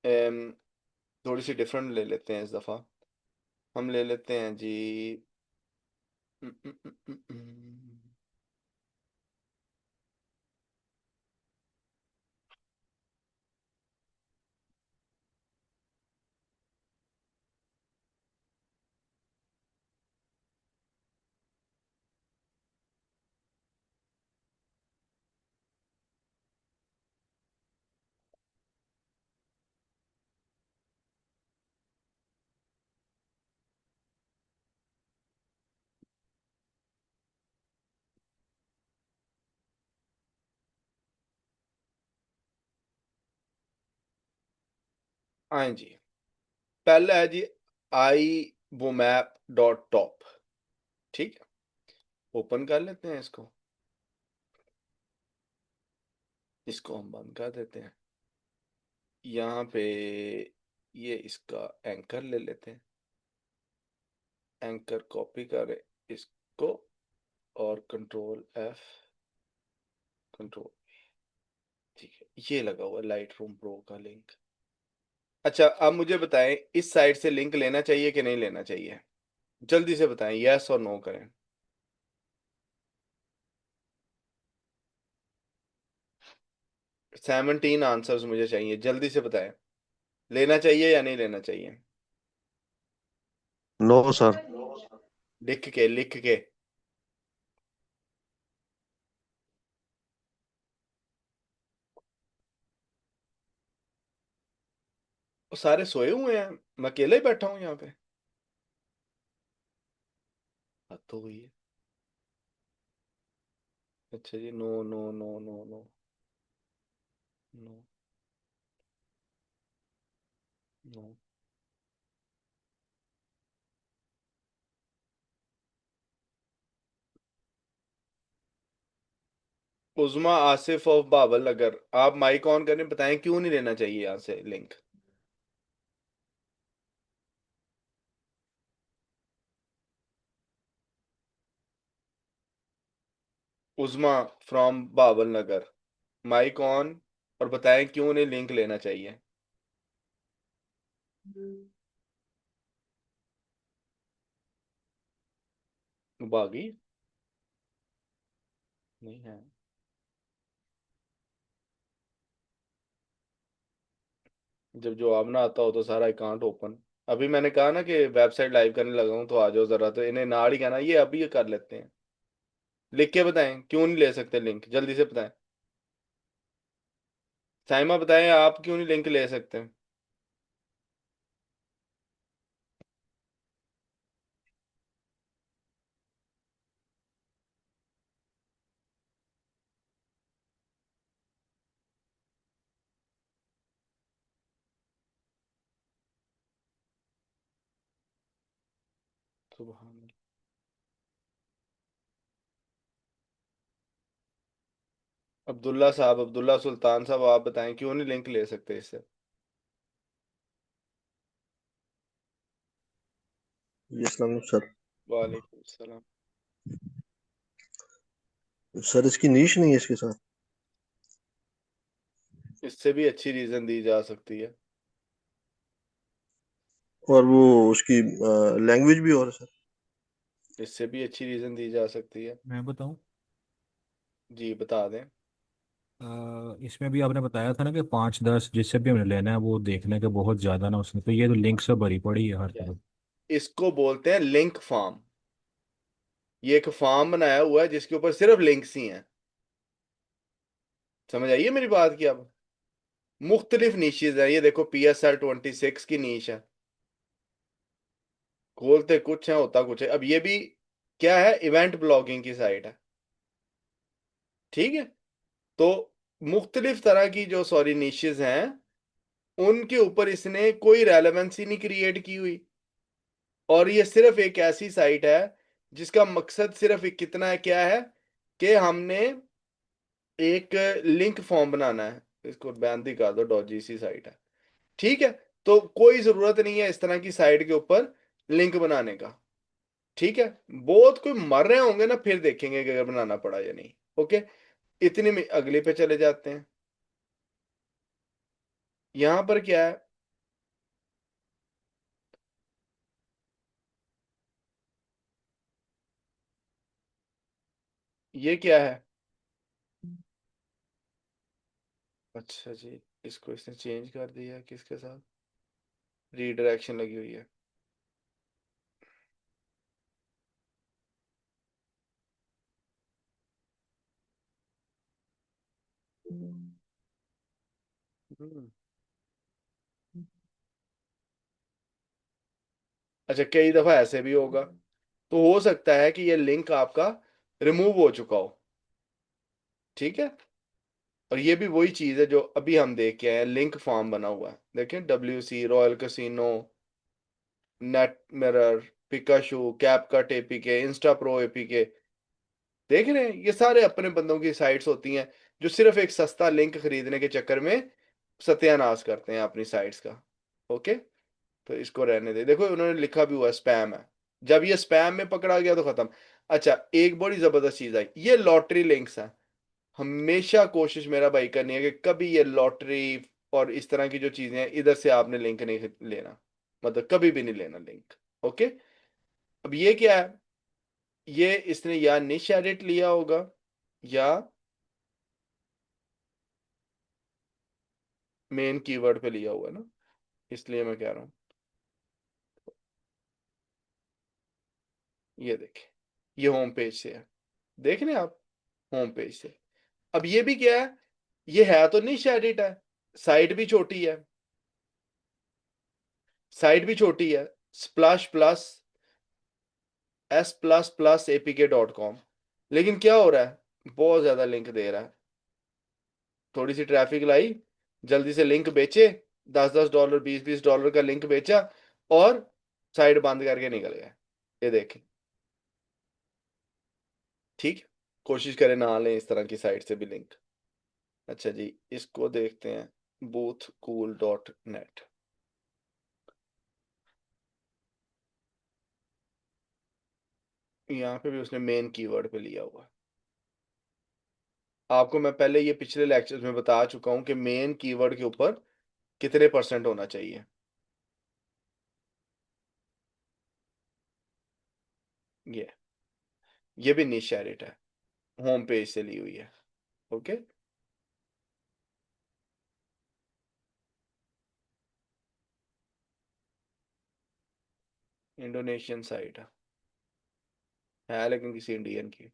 अम, थोड़ी सी डिफरेंट ले लेते हैं इस दफ़ा। हम ले लेते हैं जी, उम, उम, उम, उम, उम। हाँ जी, पहला है जी आई वो मैप डॉट टॉप, ठीक है। ओपन कर लेते हैं इसको, इसको हम बंद कर देते हैं। यहाँ पे ये इसका एंकर ले लेते हैं, एंकर कॉपी करें इसको, और कंट्रोल एफ, कंट्रोल, ठीक है, ये लगा हुआ लाइट रूम प्रो का लिंक। अच्छा, अब मुझे बताएं, इस साइट से लिंक लेना चाहिए कि नहीं लेना चाहिए? जल्दी से बताएं, यस और नो करें। 17 आंसर्स मुझे चाहिए, जल्दी से बताएं, लेना चाहिए या नहीं लेना चाहिए? No sir. लिख के, लिख के। वो सारे सोए हुए हैं, मैं अकेले ही बैठा हूँ यहाँ पे। हद तो हुई है। अच्छा जी, no no no no no no no. Uzma Asif of बाबल, अगर आप माइक ऑन करें, बताएं क्यों नहीं लेना चाहिए यहाँ से link. उज़मा from Babal Nagar, mic on, और बताएं क्यों नहीं लिंक लेना चाहिए। बागी नहीं है। जब जवाब ना आता हो तो सारा अकाउंट ओपन। अभी मैंने कहा ना कि वेबसाइट लाइव करने लगा हूँ, तो आ जाओ जरा, तो इन्हें नाड़ ही कहना, ये अभी ये कर लेते हैं। लिख के बताएं क्यों नहीं ले सकते लिंक, जल्दी से बताएं। साइमा बताएं, आप क्यों नहीं लिंक ले सकते? सुबह, अब्दुल्ला साहब, अब्दुल्ला सुल्तान साहब, आप बताएं क्यों नहीं लिंक ले सकते इससे? इस्लाम सर। वालेकुम सलाम। सर इसकी नीश नहीं है इसके साथ। इससे भी अच्छी रीजन दी जा सकती है। और वो उसकी लैंग्वेज भी और है सर। इससे भी अच्छी रीजन दी जा सकती है। मैं बताऊं? जी बता दें। इसमें भी आपने बताया था ना कि 5-10 जिससे भी हमें लेना है वो देखने के बहुत ज़्यादा ना, उसमें तो ये तो लिंक से भरी पड़ी है हर Yes. तरफ। इसको बोलते हैं लिंक फार्म। ये एक फार्म बनाया हुआ है जिसके ऊपर सिर्फ लिंक्स ही हैं। समझ आइए मेरी बात की अब। मुख्तलिफ नीशेज हैं, ये देखो PSR 26 की नीश है। खोलते कुछ है, होता कुछ है। अब ये भी क्या है, इवेंट ब्लॉगिंग की साइट है, ठीक है। तो मुख्तलिफ तरह की जो, सॉरी, निशेज हैं, उनके ऊपर इसने कोई रेलेवेंसी नहीं क्रिएट की हुई। और ये सिर्फ एक ऐसी साइट है जिसका मकसद सिर्फ एक कितना है, क्या है, कि हमने एक लिंक फॉर्म बनाना है। इसको बैन ही कर दो, डॉजी सी साइट है। ठीक है। तो कोई जरूरत नहीं है इस तरह की साइट के ऊपर लिंक बनाने का। ठीक है। बहुत कोई मर रहे होंगे ना, फिर देखेंगे कि अगर बनाना पड़ा या नहीं। ओके। इतने में अगले पे चले जाते हैं। यहां पर क्या है, ये क्या है। अच्छा जी, इसको इसने चेंज कर दिया, किसके साथ रीडायरेक्शन लगी हुई है। हम्म। अच्छा, कई दफा ऐसे भी होगा, तो हो सकता है कि ये लिंक आपका रिमूव हो चुका हो। ठीक है। और ये भी वही चीज है जो अभी हम देख के आए हैं, लिंक फॉर्म बना हुआ है, देखें, WC, royal casino, net mirror, Pikashow, CapCut APK, Insta Pro APK. देख रहे हैं, ये सारे अपने बंदों की साइट्स होती हैं जो सिर्फ एक सस्ता लिंक खरीदने के चक्कर में सत्यानाश करते हैं अपनी साइट्स का। ओके। तो इसको रहने दे, देखो उन्होंने लिखा भी हुआ स्पैम है। जब ये स्पैम में पकड़ा गया तो खत्म। अच्छा, एक बड़ी जबरदस्त चीज आई, ये लॉटरी लिंक्स है। हमेशा कोशिश मेरा भाई करनी है कि कभी ये लॉटरी और इस तरह की जो चीजें हैं, इधर से आपने लिंक नहीं लेना। मतलब कभी भी नहीं लेना लिंक। ओके। अब ये क्या है, ये इसने या निश एडिट लिया होगा, या मेन कीवर्ड पे लिया हुआ है ना, इसलिए मैं कह रहा हूँ। ये देखें, ये होम पेज से है, देख रहे हैं आप, होम पेज से। अब ये भी क्या है, ये है तो निश एडिट है, साइट भी छोटी है, साइट भी छोटी है, स्प्लैश प्लस S++apk.com। लेकिन क्या हो रहा है, बहुत ज्यादा लिंक दे रहा है। थोड़ी सी ट्रैफिक लाई, जल्दी से लिंक बेचे, $10-10, $20-20 का लिंक बेचा, और साइट बंद करके निकल गया। ये देखें। ठीक। कोशिश करें ना लें इस तरह की साइट से भी लिंक। अच्छा जी, इसको देखते हैं, boothcool.net। यहाँ पे भी उसने मेन कीवर्ड पे लिया हुआ है। आपको मैं पहले ये पिछले लेक्चर्स में बता चुका हूं कि मेन कीवर्ड के ऊपर कितने परसेंट होना चाहिए। ये ये भी निश एडिट है, होम पेज से ली हुई है। ओके। इंडोनेशियन साइट है लेकिन किसी इंडियन की।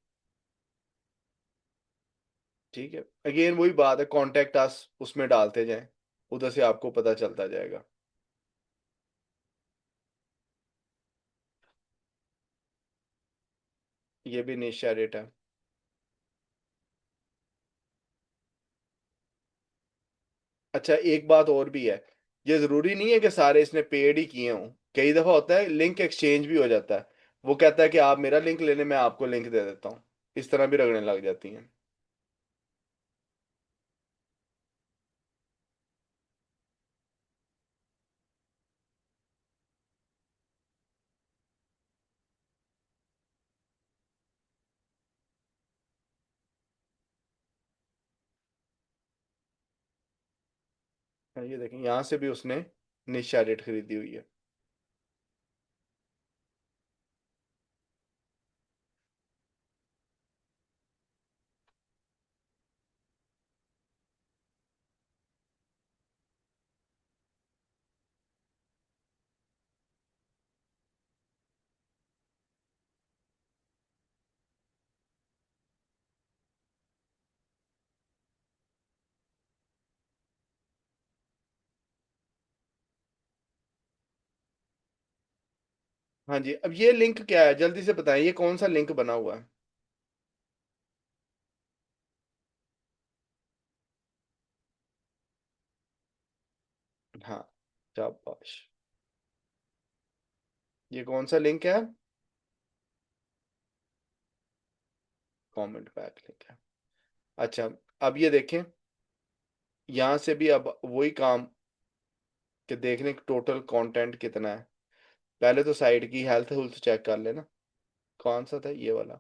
ठीक है। अगेन वही बात है, कॉन्टेक्ट अस उसमें डालते जाएं, उधर से आपको पता चलता जाएगा। ये भी निश एडिट है। अच्छा, एक बात और भी है, ये जरूरी नहीं है कि सारे इसने पेड ही किए हों। कई दफा होता है लिंक एक्सचेंज भी हो जाता है। वो कहता है कि आप मेरा लिंक ले लें, मैं आपको लिंक दे देता हूँ। इस तरह भी रगड़ने लग जाती हैं। हाँ, ये देखें, यहाँ से भी उसने निश एडिट खरीदी हुई है। हाँ जी, अब ये लिंक क्या है, जल्दी से बताएं, ये कौन सा लिंक बना हुआ है। हाँ, शाबाश। ये कौन सा लिंक है? कमेंट बैक लिंक है। अच्छा, अब ये देखें, यहां से भी अब वही काम कि देखने टोटल कंटेंट कितना है। पहले तो साइट की हेल्थ हेल्थ चेक कर लेना। कौन सा था ये वाला?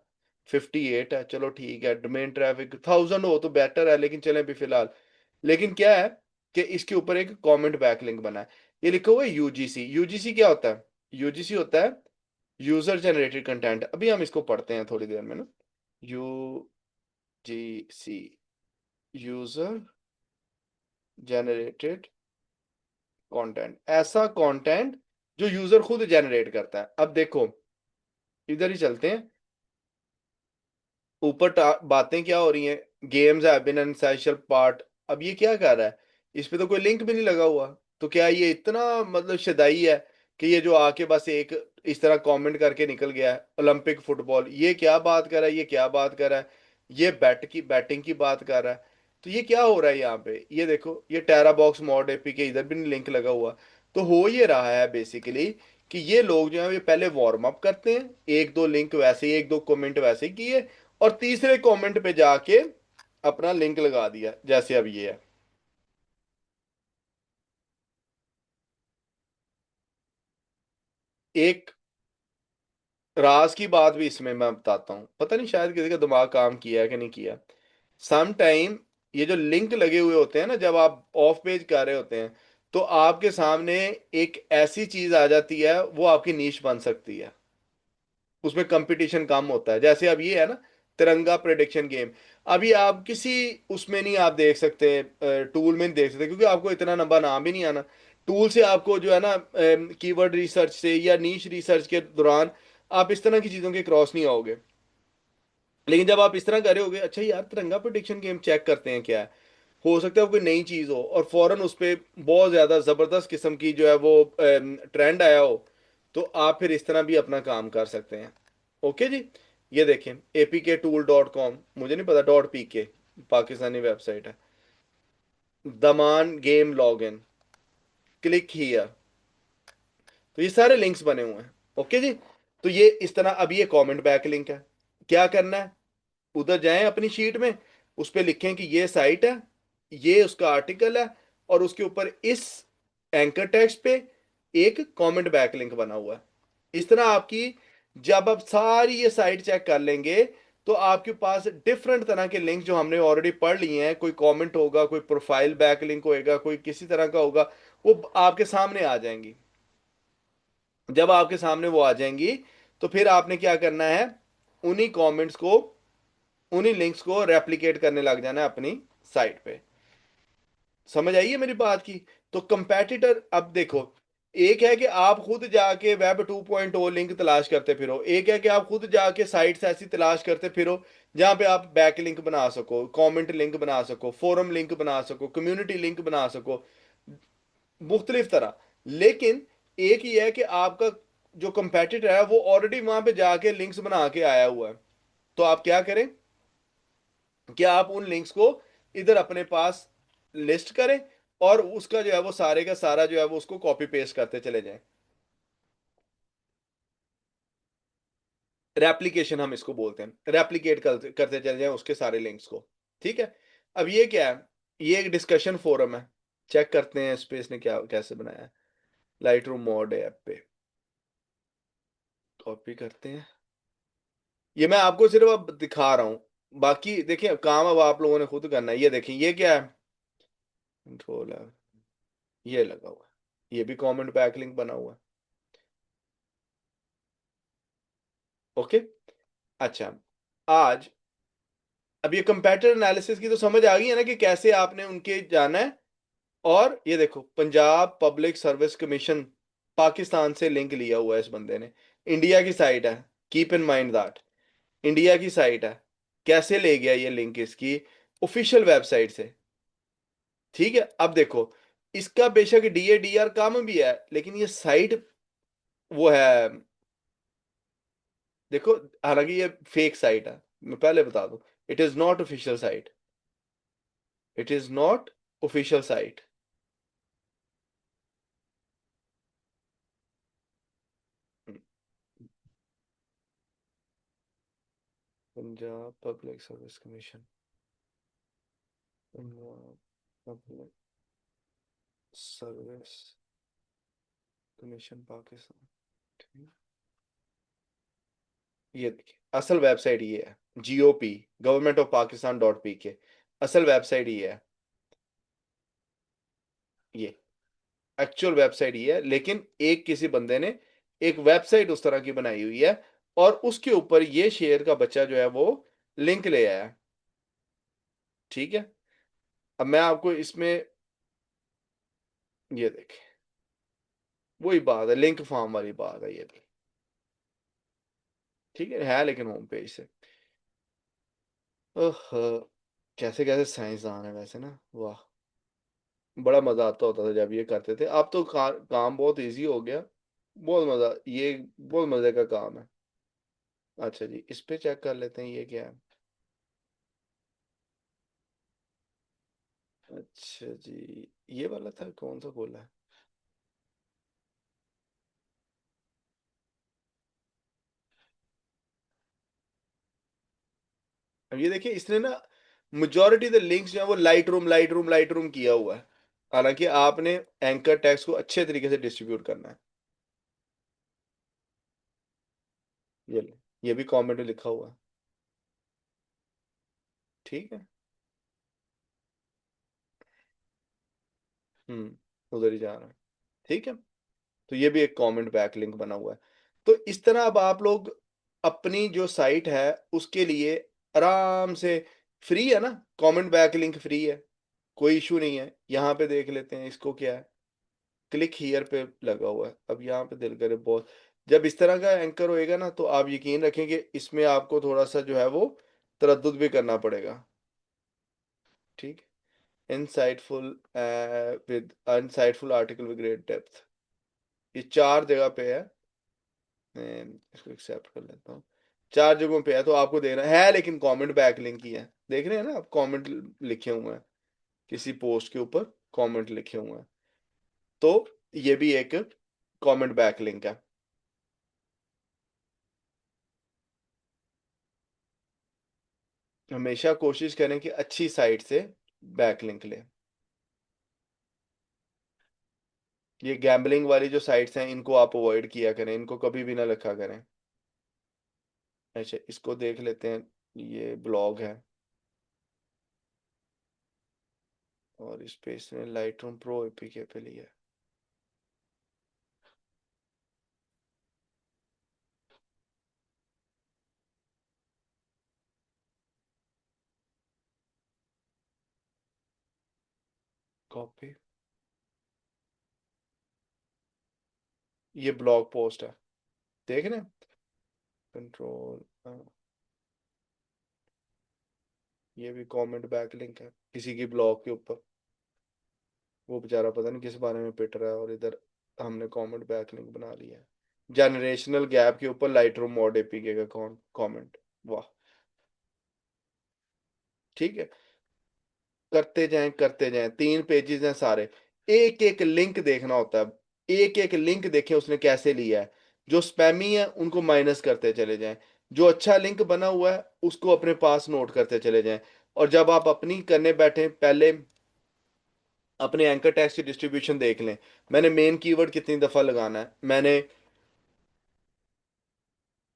58 है, चलो ठीक है। डोमेन ट्रैफिक 1000 हो तो बेटर है, लेकिन चले भी फिलहाल। लेकिन क्या है कि इसके ऊपर एक कमेंट बैकलिंक बना है। ये लिखा हुआ है यूजीसी। यूजीसी क्या होता है? यूजीसी होता है यूजर जनरेटेड कंटेंट। अभी हम इसको पढ़ते हैं थोड़ी देर में ना। यूजीसी, यूजर जनरेटेड कंटेंट, ऐसा कंटेंट जो यूजर खुद जनरेट करता है। अब देखो, इधर ही चलते हैं ऊपर। बातें क्या हो रही हैं? Games have been an essential part. अब ये क्या कर रहा है? इस पे तो कोई लिंक भी नहीं लगा हुआ। तो क्या ये इतना मतलब शदाई है कि ये जो आके बस एक इस तरह कमेंट करके निकल गया है? ओलंपिक फुटबॉल, ये क्या बात कर रहा है? ये क्या बात कर रहा है? ये बैटिंग की बात कर रहा है। तो ये क्या हो रहा है यहाँ पे? ये देखो, ये टेरा बॉक्स मॉड एपी के इधर भी नहीं लिंक लगा हुआ। तो हो ये रहा है बेसिकली कि ये लोग जो है ये पहले वार्म अप करते हैं, एक दो लिंक वैसे ही, एक दो कमेंट वैसे ही किए, और तीसरे कमेंट पे जाके अपना लिंक लगा दिया, जैसे अब ये है। एक राज की बात भी इसमें मैं बताता हूं, पता नहीं शायद किसी का दिमाग काम किया है कि नहीं किया। सम टाइम ये जो लिंक लगे हुए होते हैं ना, जब आप ऑफ पेज कर रहे होते हैं, तो आपके सामने एक ऐसी चीज आ जाती है, वो आपकी नीश बन सकती है। उसमें कंपटीशन कम होता है। जैसे अब ये है ना, तिरंगा प्रेडिक्शन गेम। अभी आप किसी उसमें नहीं आप देख सकते, टूल में नहीं देख सकते, क्योंकि आपको इतना लंबा नाम भी नहीं आना। टूल से आपको जो है ना, कीवर्ड रिसर्च से या नीश रिसर्च के दौरान आप इस तरह की चीज़ों के क्रॉस नहीं आओगे। लेकिन जब आप इस तरह कर रहे होगे, अच्छा यार तिरंगा प्रेडिक्शन गेम चेक करते हैं क्या है, हो सकता है वो कोई नई चीज़ हो और फौरन उस पर बहुत ज़्यादा ज़बरदस्त किस्म की जो है वो ट्रेंड आया हो, तो आप फिर इस तरह भी अपना काम कर सकते हैं। ओके जी। ये देखें, apk tool.com, मुझे नहीं पता, .pk, पाकिस्तानी वेबसाइट है। दमान गेम लॉगिन, क्लिक हियर। तो ये सारे लिंक्स बने हुए हैं। ओके जी। तो ये इस तरह, अब ये कमेंट बैक लिंक है। क्या करना है? उधर जाएं अपनी शीट में, उस पर लिखें कि ये साइट है, ये उसका आर्टिकल है, और उसके ऊपर इस एंकर टेक्स्ट पे एक कमेंट बैक लिंक बना हुआ है। इस तरह आपकी, जब आप सारी ये साइट चेक कर लेंगे, तो आपके पास डिफरेंट तरह के लिंक जो हमने ऑलरेडी पढ़ लिए हैं, कोई कमेंट होगा, कोई प्रोफाइल बैक लिंक होएगा, कोई किसी तरह का होगा, वो आपके सामने आ जाएंगी। जब आपके सामने वो आ जाएंगी, तो फिर आपने क्या करना है? उन्हीं कमेंट्स को, उन्हीं लिंक्स को रेप्लिकेट करने लग जाना है अपनी साइट पे। समझ आइए मेरी बात की? तो कंपेटिटर, अब देखो, एक है कि आप खुद जाके वेब 2.0 लिंक तलाश करते फिरो, एक है कि आप खुद जाके साइट्स ऐसी तलाश करते फिरो जहां पे आप बैक लिंक बना सको, कमेंट लिंक बना सको, फोरम लिंक बना सको, कम्युनिटी लिंक बना सको, मुख्तलिफ तरह। लेकिन एक ही है कि आपका जो कंपेटिटर है वो ऑलरेडी वहां पे जाके लिंक्स बना के आया हुआ है। तो आप क्या करें कि आप उन लिंक्स को इधर अपने पास लिस्ट करें, और उसका जो है वो सारे का सारा जो है वो उसको कॉपी पेस्ट करते चले जाएं। रेप्लिकेशन हम इसको बोलते हैं, रेप्लिकेट करते करते चले जाएं उसके सारे लिंक्स को। ठीक है। अब ये क्या है? ये एक डिस्कशन फोरम है। चेक करते हैं स्पेस ने क्या कैसे बनाया है। लाइट रूम मोड है ऐप पे, कॉपी करते हैं। ये मैं आपको सिर्फ अब दिखा रहा हूं, बाकी देखिए काम अब आप लोगों ने खुद करना है। ये देखिए, ये क्या है? कंट्रोल है, ये लगा हुआ है, ये भी कमेंट बैक लिंक बना हुआ है। ओके। अच्छा, आज अब ये कंपैरेटर एनालिसिस की तो समझ आ गई है ना कि कैसे आपने उनके जाना है। और ये देखो, Punjab public service commission, Pakistan से लिंक लिया हुआ है इस बंदे ने। इंडिया की साइट है, keep in mind that, India की साइट है। कैसे ले गया ये लिंक इसकी ऑफिशियल वेबसाइट से? ठीक है। अब देखो, इसका बेशक DADR कम भी है, लेकिन ये साइट वो है, देखो, हालांकि ये फेक साइट है, मैं पहले बता दूं, it is not official site, it is not official site. Punjab public service commission, Punjab public service commission Pakistan. ठीक। ये देखिए असल वेबसाइट ये है, GOP government of Pakistan .pk, असल वेबसाइट ये है, ये एक्चुअल वेबसाइट ये है। लेकिन एक किसी बंदे ने एक वेबसाइट उस तरह की बनाई हुई है और उसके ऊपर ये शेर का बच्चा जो है वो लिंक ले आया है। ठीक है, अब मैं आपको इसमें ये देखें, वही बात है, लिंक फार्म वाली बात है ये भी। ठीक है लेकिन होम पेज से। ओह, कैसे कैसे साइंसदान है वैसे ना, वाह। बड़ा मजा आता होता था जब ये करते थे। अब तो काम बहुत इजी हो गया, बहुत मजा, ये बहुत मजे का काम है। अच्छा जी, इस पे चेक कर लेते हैं ये क्या है। अच्छा जी, ये वाला था, कौन सा खोला है। अब ये देखिए इसने ना मेजोरिटी द लिंक्स जो है वो लाइट रूम किया हुआ है। हालांकि आपने एंकर टेक्स्ट को अच्छे तरीके से डिस्ट्रीब्यूट करना है। ये लो, ये भी कमेंट में लिखा हुआ है। ठीक है। उधर ही जा रहा है। ठीक है, तो ये भी एक कमेंट बैक लिंक बना हुआ है। तो इस तरह अब आप लोग अपनी जो साइट है उसके लिए आराम से, फ्री है ना, कमेंट बैक लिंक फ्री है, कोई इशू नहीं है। यहाँ पे देख लेते हैं इसको क्या है, क्लिक हियर पे लगा हुआ है। अब यहाँ पे दिल करे बहुत, जब इस तरह का एंकर होएगा ना तो आप यकीन रखेंगे इसमें आपको थोड़ा सा जो है वो तरद्दुद भी करना पड़ेगा। ठीक, insightful with unsightful article with great depth, ये 4 जगह पे है। मैं इसको एक्सेप्ट कर लेता हूँ। 4 जगहों पे है तो आपको देना है, लेकिन कमेंट बैक लिंक ही है। देख रहे हैं ना आप, कमेंट लिखे हुए हैं, किसी पोस्ट के ऊपर कमेंट लिखे हुए हैं, तो ये भी एक कमेंट बैक लिंक है। हमेशा कोशिश करें कि अच्छी साइट से बैक लिंक लें। ये गैम्बलिंग वाली जो साइट्स हैं इनको आप अवॉइड किया करें, इनको कभी भी ना लिखा करें। अच्छा, इसको देख लेते हैं, ये ब्लॉग है और इस पे इसने लाइट रूम प्रो एपीके पे लिया है। कॉपी, ये ब्लॉग पोस्ट है, देख रहे हैं, कंट्रोल, ये भी कमेंट बैक लिंक है किसी की ब्लॉग के ऊपर। वो बेचारा पता नहीं किस बारे में पिट रहा है और इधर हमने कमेंट बैक लिंक बना लिया है। जनरेशनल गैप के ऊपर लाइट रूम मॉड एपीके का कमेंट, वाह। ठीक है, करते जाएं, 3 पेजेस हैं सारे, एक एक लिंक देखना होता है, एक एक लिंक देखें उसने कैसे लिया है। जो स्पैमी है उनको माइनस करते चले जाएं, जो अच्छा लिंक बना हुआ है उसको अपने पास नोट करते चले जाएं। और जब आप अपनी करने बैठे पहले अपने एंकर टेक्स्ट की डिस्ट्रीब्यूशन देख लें, मैंने मेन कीवर्ड कितनी दफा लगाना है, मैंने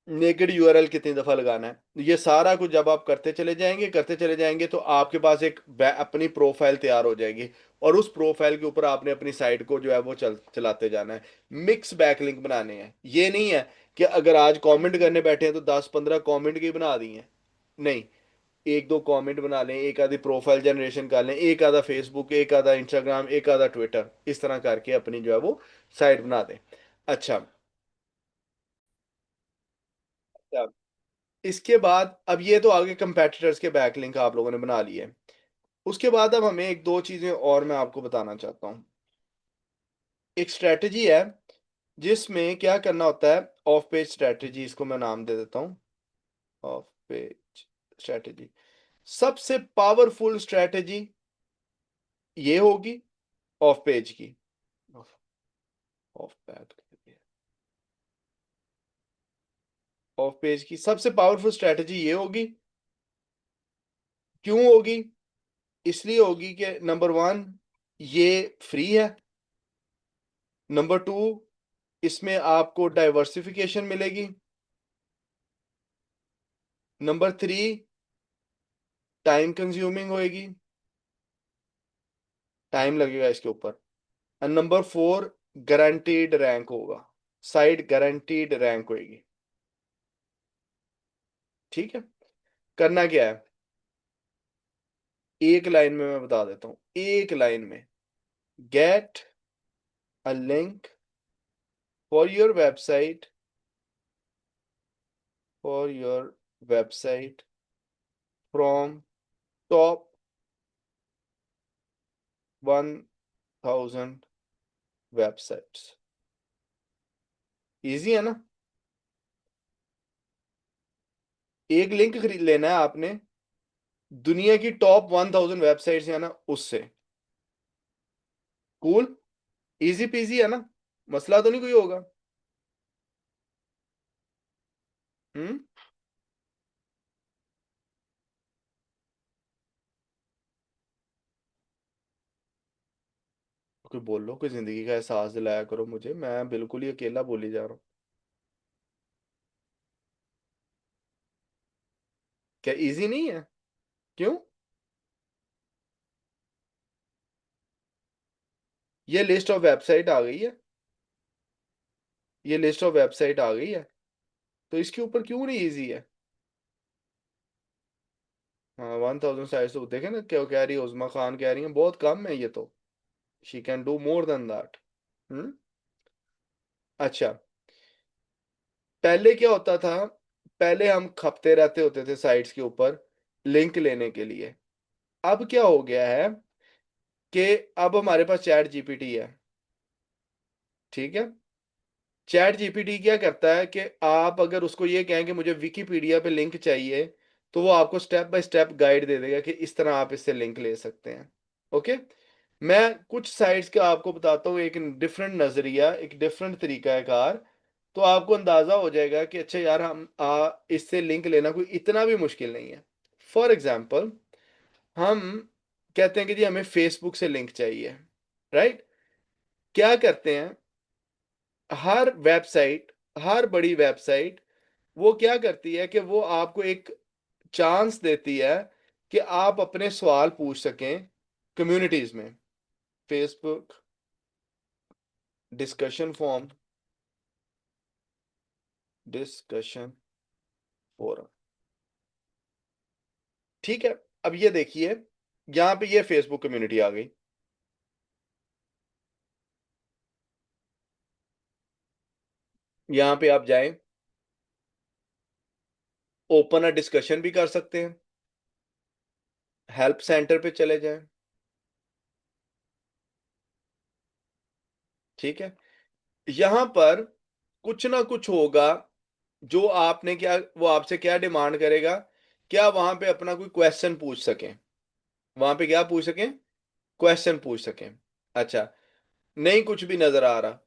नेकेड यूआरएल कितनी दफा लगाना है, ये सारा कुछ जब आप करते चले जाएंगे तो आपके पास एक अपनी प्रोफाइल तैयार हो जाएगी। और उस प्रोफाइल के ऊपर आपने अपनी साइट को जो है वो चलाते जाना है। मिक्स बैकलिंक बनाने हैं, ये नहीं है कि अगर आज कमेंट करने बैठे हैं तो 10-15 कमेंट की बना दी हैं, नहीं। एक दो कमेंट बना लें, एक आधी प्रोफाइल जनरेशन कर लें, एक आधा फेसबुक, एक आधा इंस्टाग्राम, एक आधा ट्विटर, इस तरह करके अपनी जो है वो साइट बना दें। अच्छा, इसके बाद अब ये तो आगे कंपेटिटर्स के बैकलिंक आप लोगों ने बना लिए। उसके बाद अब हमें एक दो चीजें और मैं आपको बताना चाहता हूँ। एक स्ट्रेटजी है जिसमें क्या करना होता है, ऑफ पेज स्ट्रेटजी, इसको मैं नाम दे देता हूँ, ऑफ पेज स्ट्रेटजी। सबसे पावरफुल स्ट्रेटजी ये होगी ऑफ पेज की, of of back, of page की सबसे पावरफुल स्ट्रेटजी ये होगी। क्यों होगी? इसलिए होगी कि नंबर वन, ये फ्री है। नंबर टू, इसमें आपको डाइवर्सिफिकेशन मिलेगी। नंबर थ्री, टाइम कंज्यूमिंग होएगी, टाइम लगेगा इसके ऊपर। And number four, guaranteed rank होगा, साइट गारंटीड रैंक होएगी। ठीक है। करना क्या है, एक लाइन में मैं बता देता हूं, एक लाइन में। Get a link for your website, for your website from top 1000 websites. Easy है ना? एक लिंक खरीद लेना है आपने, दुनिया की टॉप 1000 वेबसाइट्स है ना उससे। कूल, इजी पीजी है ना? मसला तो नहीं कोई होगा। हम्म। कोई बोल लो, कोई जिंदगी का एहसास दिलाया करो मुझे, मैं बिल्कुल ही अकेला बोली जा रहा हूँ। क्या इजी नहीं है? क्यों? ये लिस्ट ऑफ वेबसाइट आ गई है, ये लिस्ट ऑफ वेबसाइट आ गई है, तो इसके ऊपर क्यों नहीं इजी है? हाँ, 1000 साइट्स तो देखे ना, क्या कह रही है उजमा खान, कह रही है बहुत कम है ये तो, she can do more than that. हम्म। अच्छा, पहले क्या होता था, पहले हम खपते रहते होते थे साइट्स के ऊपर लिंक लेने के लिए। अब क्या हो गया है कि अब हमारे पास चैट जीपीटी है। ठीक है। चैट जीपीटी क्या करता है कि आप अगर उसको ये कहें कि मुझे विकिपीडिया पे लिंक चाहिए, तो वो आपको स्टेप बाय स्टेप गाइड दे देगा कि इस तरह आप इससे लिंक ले सकते हैं। ओके। मैं कुछ साइट्स का आपको बताता हूँ, एक डिफरेंट नजरिया, एक डिफरेंट तरीका है कार। तो आपको अंदाजा हो जाएगा कि अच्छा यार, हम इससे लिंक लेना कोई इतना भी मुश्किल नहीं है। फॉर एग्जाम्पल, हम कहते हैं कि जी हमें फेसबुक से लिंक चाहिए। राइट। क्या करते हैं, हर वेबसाइट, हर बड़ी वेबसाइट, वो क्या करती है कि वो आपको एक चांस देती है कि आप अपने सवाल पूछ सकें कम्युनिटीज में। Facebook discussion form, discussion forum. ठीक है। अब ये देखिए, यहां पे ये फेसबुक कम्युनिटी आ गई। यहां पे आप जाएं, ओपन अ डिस्कशन भी कर सकते हैं, हेल्प सेंटर पे चले जाएं। ठीक है। यहां पर कुछ ना कुछ होगा, जो आपने क्या, वो आपसे क्या डिमांड करेगा, क्या वहां पे अपना कोई क्वेश्चन पूछ सकें, वहां पे क्या पूछ सकें, क्वेश्चन पूछ सकें। अच्छा, नहीं कुछ भी नजर आ रहा,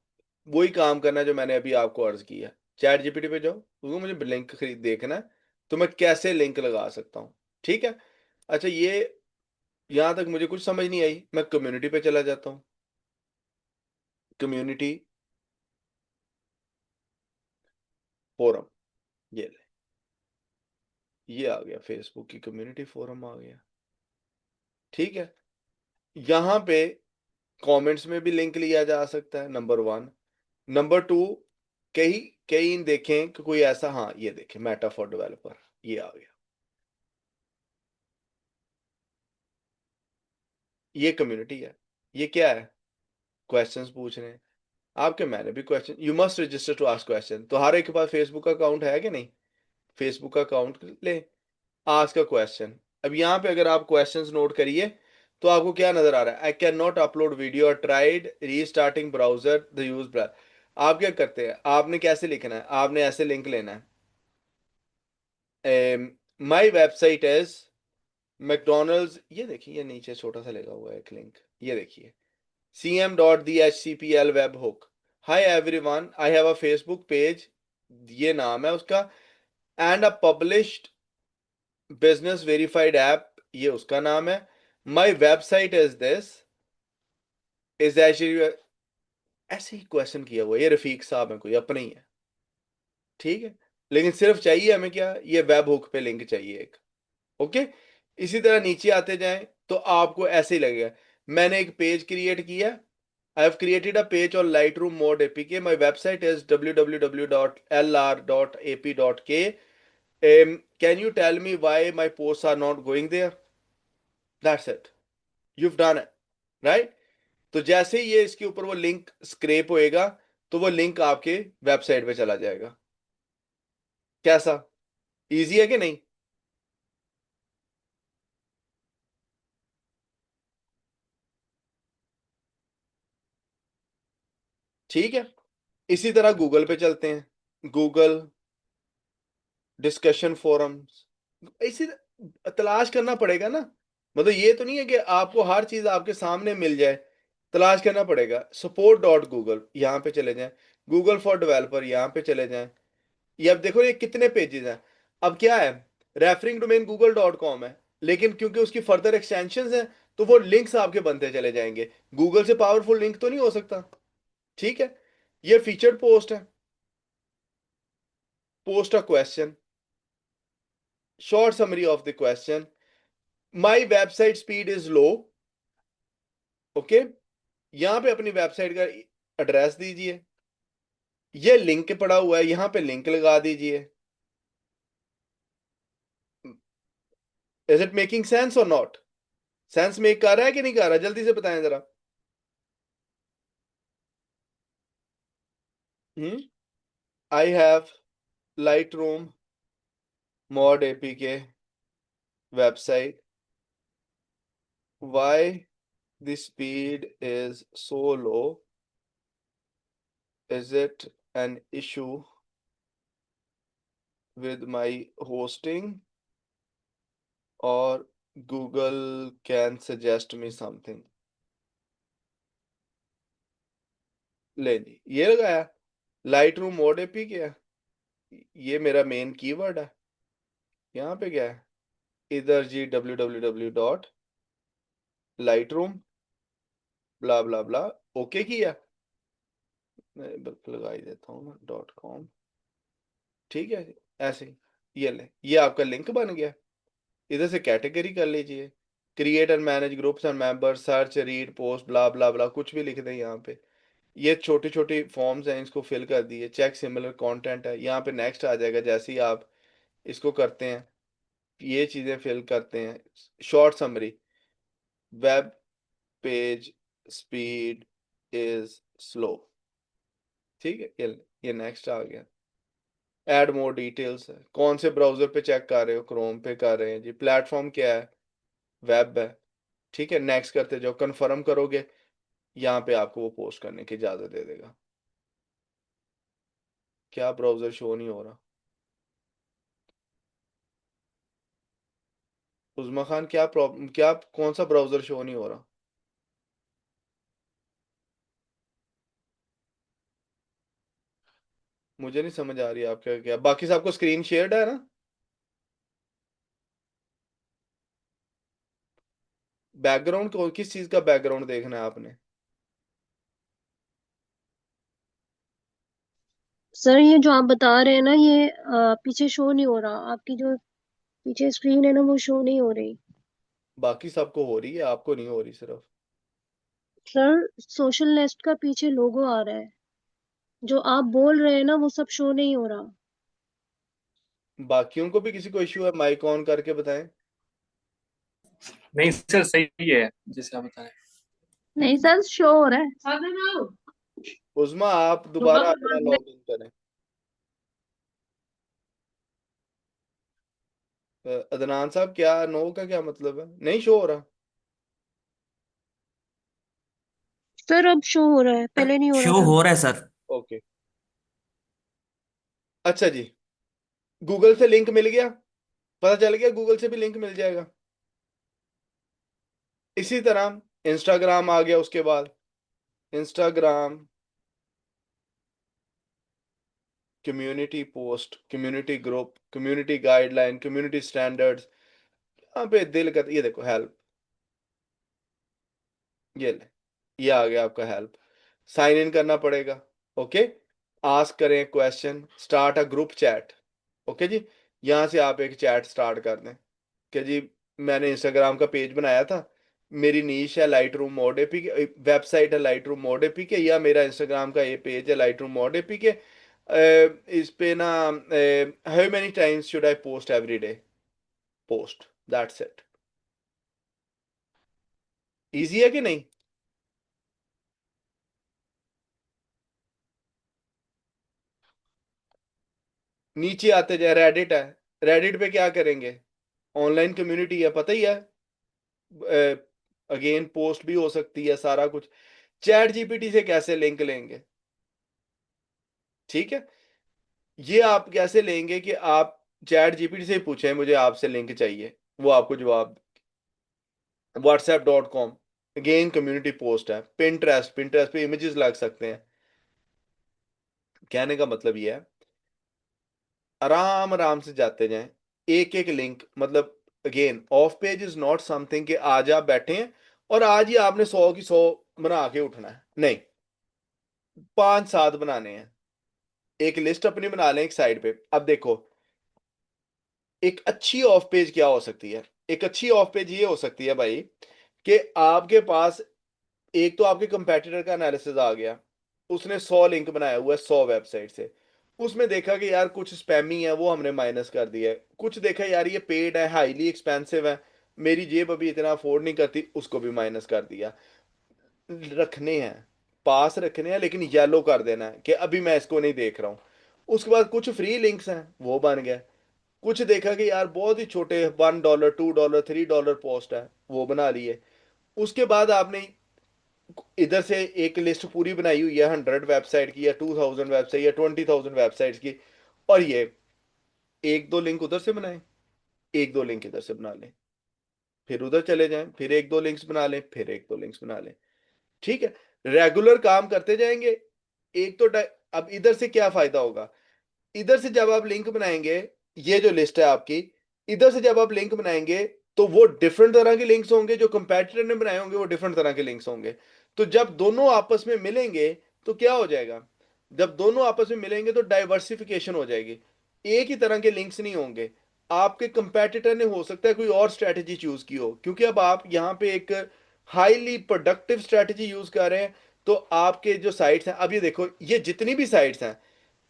वही काम करना जो मैंने अभी आपको अर्ज किया। चैट जीपीटी पे जाओ, क्योंकि मुझे लिंक खरीद देखना है, तो मैं कैसे लिंक लगा सकता हूँ। ठीक है। अच्छा, ये यहां तक मुझे कुछ समझ नहीं आई, मैं कम्युनिटी पे चला जाता हूँ। कम्युनिटी फोरम, ये ले, ये आ गया, फेसबुक की कम्युनिटी फोरम आ गया। ठीक है। यहां पे कमेंट्स में भी लिंक लिया जा सकता है, नंबर वन। नंबर टू, कहीं कहीं देखें कि कोई ऐसा, हाँ ये देखें, मेटा फॉर डेवलपर, ये आ गया। ये कम्युनिटी है, ये क्या है, क्वेश्चंस पूछ रहे हैं आपके। मैंने भी question, you must register to ask question, तो हर एक के पास फेसबुक का अकाउंट है कि नहीं? फेसबुक का अकाउंट ले, आस्क का क्वेश्चन। अब यहाँ पे अगर आप क्वेश्चंस नोट करिए, तो आपको क्या नजर आ रहा है, I can not upload video, tried restarting browser the use. आप क्या करते हैं, आपने कैसे लिखना है, आपने ऐसे लिंक लेना है, माई वेबसाइट इज मैकडोनल्ड्स, ये देखिए, ये नीचे छोटा सा लगा हुआ है एक लिंक, ये देखिए, cm.dhcpl webhook। Hi everyone, I have a Facebook page, ये नाम है उसका। And a published business verified app, ये उसका नाम है। My website is this, is actually, ऐसे ही क्वेश्चन किया हुआ है, ये रफीक साहब है, कोई अपने ही है, ठीक है। लेकिन सिर्फ चाहिए हमें क्या, ये वेब हुक पे लिंक चाहिए एक। ओके, इसी तरह नीचे आते जाएं तो आपको ऐसे ही लगेगा। मैंने एक पेज क्रिएट किया, I have created a page on Lightroom Mode APK, my website is www.lr.ap.k, can you tell me why my posts are not going there? That's it, you've done it, right? तो जैसे ही ये इसके ऊपर वो लिंक स्क्रैप होएगा, तो वो लिंक आपके वेबसाइट पे चला जाएगा। कैसा, इजी है कि नहीं? ठीक है, इसी तरह गूगल पे चलते हैं, गूगल डिस्कशन फोरम्स, इसी तलाश करना पड़ेगा ना। मतलब ये तो नहीं है कि आपको हर चीज आपके सामने मिल जाए, तलाश करना पड़ेगा। support.google, यहाँ पे चले जाएं, गूगल फॉर डेवलपर, यहाँ पे चले जाएं। ये अब देखो ये कितने पेजेस हैं। अब क्या है, रेफरिंग डोमेन google.com है, लेकिन क्योंकि उसकी फर्दर एक्सटेंशंस हैं, तो वो लिंक्स आपके बनते चले जाएंगे। गूगल से पावरफुल लिंक तो नहीं हो सकता, ठीक है। ये फीचर्ड पोस्ट है, post a question, short summary of the question, my website speed is low. Okay, यहां पे अपनी वेबसाइट का एड्रेस दीजिए, ये लिंक पड़ा हुआ है, यहां पे लिंक लगा दीजिए। इज इट मेकिंग सेंस और नॉट? सेंस मेक कर रहा है कि नहीं कर रहा, जल्दी से बताएं जरा। Hmm, I have Lightroom mod APK website, why the speed is so low, is it an issue with my hosting, or Google can suggest me something? ले जी, ये लगाया लाइट रूम मोड एपी क्या, ये मेरा मेन कीवर्ड है। यहाँ पे क्या है, इधर जी www.lightroom ब्ला ब्ला ब्ला, ओके किया, मैं बल्कि लगा ही देता हूँ ना .com, ठीक है। ऐसे ही ये ले, ये आपका लिंक बन गया। इधर से कैटेगरी कर लीजिए, create and manage groups and member, search, read, post, blah blah blah, कुछ भी लिख दें यहाँ पे। ये छोटी छोटी फॉर्म्स हैं, इसको फिल कर दिए, चेक सिमिलर कंटेंट है, यहाँ पे नेक्स्ट आ जाएगा। जैसे ही आप इसको करते हैं, ये चीज़ें फिल करते हैं, short summary, web page speed is slow, ठीक है। ये नेक्स्ट आ गया। ऐड मोर डिटेल्स है, कौन से ब्राउजर पे चेक कर रहे हो, क्रोम पे कर रहे हैं जी, प्लेटफॉर्म क्या है, वेब है, ठीक है। नेक्स्ट करते जाओ, कंफर्म करोगे, यहाँ पे आपको वो पोस्ट करने की इजाजत दे देगा। क्या ब्राउजर शो नहीं हो रहा, उजमा खान, क्या प्रॉब्लम, क्या कौन सा ब्राउजर शो नहीं हो रहा? मुझे नहीं समझ आ रही आपका क्या, बाकी सबको स्क्रीन शेयर्ड है ना? बैकग्राउंड को, किस चीज का बैकग्राउंड देखना है आपने? सर ये जो आप बता रहे हैं ना ये पीछे शो नहीं हो रहा, आपकी जो पीछे स्क्रीन है ना वो शो नहीं हो रही। बाकी सबको हो रही है, आपको नहीं हो रही सिर्फ। सर सोशल नेस्ट का पीछे लोगो आ रहा है, जो आप बोल रहे हैं ना वो सब शो नहीं हो रहा। बाकियों को भी किसी को इश्यू है, माइक ऑन करके बताएं। नहीं सर, सही है जैसे आप बताएं। नहीं सर शो हो रहा है। उजमा आप दोबारा अपना लॉग इन करें। अदनान साहब, क्या नो का क्या मतलब है, नहीं शो हो रहा? सर अब शो हो रहा है, पहले नहीं हो रहा शो था। हो रहा है सर। ओके, अच्छा जी, गूगल से लिंक मिल गया, पता चल गया, गूगल से भी लिंक मिल जाएगा। इसी तरह इंस्टाग्राम आ गया, उसके बाद Instagram community post, community group, community guideline, community standards, यहाँ पे दिल कर, ये देखो हेल्प, ये ले, ये आ गया आपका हेल्प। साइन इन करना पड़ेगा। ओके, आस्क करें question, start a group chat. Okay जी, यहाँ से आप एक चैट स्टार्ट कर दें कि जी मैंने इंस्टाग्राम का पेज बनाया था, मेरी नीश है light room mod APK, website है लाइट रूम मोड एपीके, या मेरा इंस्टाग्राम का ये पेज है लाइट रूम मोड एपीके। इस पे ना how many times should I post every day, post, that's it. Easy है कि नहीं? नीचे आते जाए, रेडिट है, रेडिट पे क्या करेंगे? ऑनलाइन कम्युनिटी है, पता ही है। अगेन पोस्ट भी हो सकती है, सारा कुछ। चैट जीपीटी से कैसे लिंक लेंगे? ठीक है, ये आप कैसे लेंगे कि आप चैट जीपीटी से ही पूछें मुझे आपसे लिंक चाहिए, वो आपको जवाब। whatsapp.com, अगेन कम्युनिटी पोस्ट है। पिंटरेस्ट, पिंटरेस्ट पे इमेजेस लग सकते हैं। कहने का मतलब ये है, आराम आराम से जाते जाएं, एक एक लिंक, मतलब again of page is not something कि आज आप बैठे हैं और आज ही आपने 100 की 100 बना के उठना है, नहीं। 5-7 बनाने हैं, एक लिस्ट अपनी बना लें एक साइड पे। अब देखो, एक अच्छी ऑफ पेज क्या हो सकती है? एक अच्छी ऑफ पेज ये हो सकती है भाई कि आपके पास एक तो आपके कंपेटिटर का एनालिसिस आ गया, उसने 100 लिंक बनाया हुआ है 100 वेबसाइट से, उसमें देखा कि यार कुछ स्पैमी है, वो हमने माइनस कर दिया है। कुछ देखा यार ये पेड है, हाईली एक्सपेंसिव है, मेरी जेब अभी इतना अफोर्ड नहीं करती, उसको भी माइनस कर दिया। रखने हैं, पास रखने हैं, लेकिन येलो कर देना है कि अभी मैं इसको नहीं देख रहा हूँ। उसके बाद कुछ फ्री लिंक्स हैं, वो बन गए। कुछ देखा कि यार बहुत ही छोटे $1, $2, $3 पोस्ट है, वो बना लिए। उसके बाद आपने इधर से एक लिस्ट पूरी बनाई हुई है 100 वेबसाइट की, या 2000 वेबसाइट, या 20,000 वेबसाइट्स की, और ये एक दो लिंक उधर से बनाए, एक दो लिंक इधर से बना लें, फिर उधर चले जाएं, फिर एक दो लिंक्स बना लें, फिर एक दो लिंक्स बना लें। ठीक है, रेगुलर काम करते जाएंगे। एक तो अब इधर से क्या फायदा होगा? इधर से जब आप लिंक बनाएंगे, ये जो लिस्ट है आपकी, इधर से जब आप लिंक बनाएंगे तो वो डिफरेंट तरह के लिंक्स होंगे, जो कंपैटिटर ने बनाए होंगे वो डिफरेंट तरह के लिंक्स होंगे। तो जब दोनों आपस में मिलेंगे तो क्या हो जाएगा? जब दोनों आपस में मिलेंगे तो डाइवर्सिफिकेशन हो जाएगी, एक ही तरह के लिंक्स नहीं होंगे। आपके कंपैटिटर ने हो सकता है कोई और स्ट्रेटजी चूज की हो, क्योंकि अब आप यहाँ पे एक हाईली प्रोडक्टिव स्ट्रेटजी यूज कर रहे हैं। तो आपके जो साइट्स हैं, अब ये देखो, ये जितनी भी साइट्स हैं,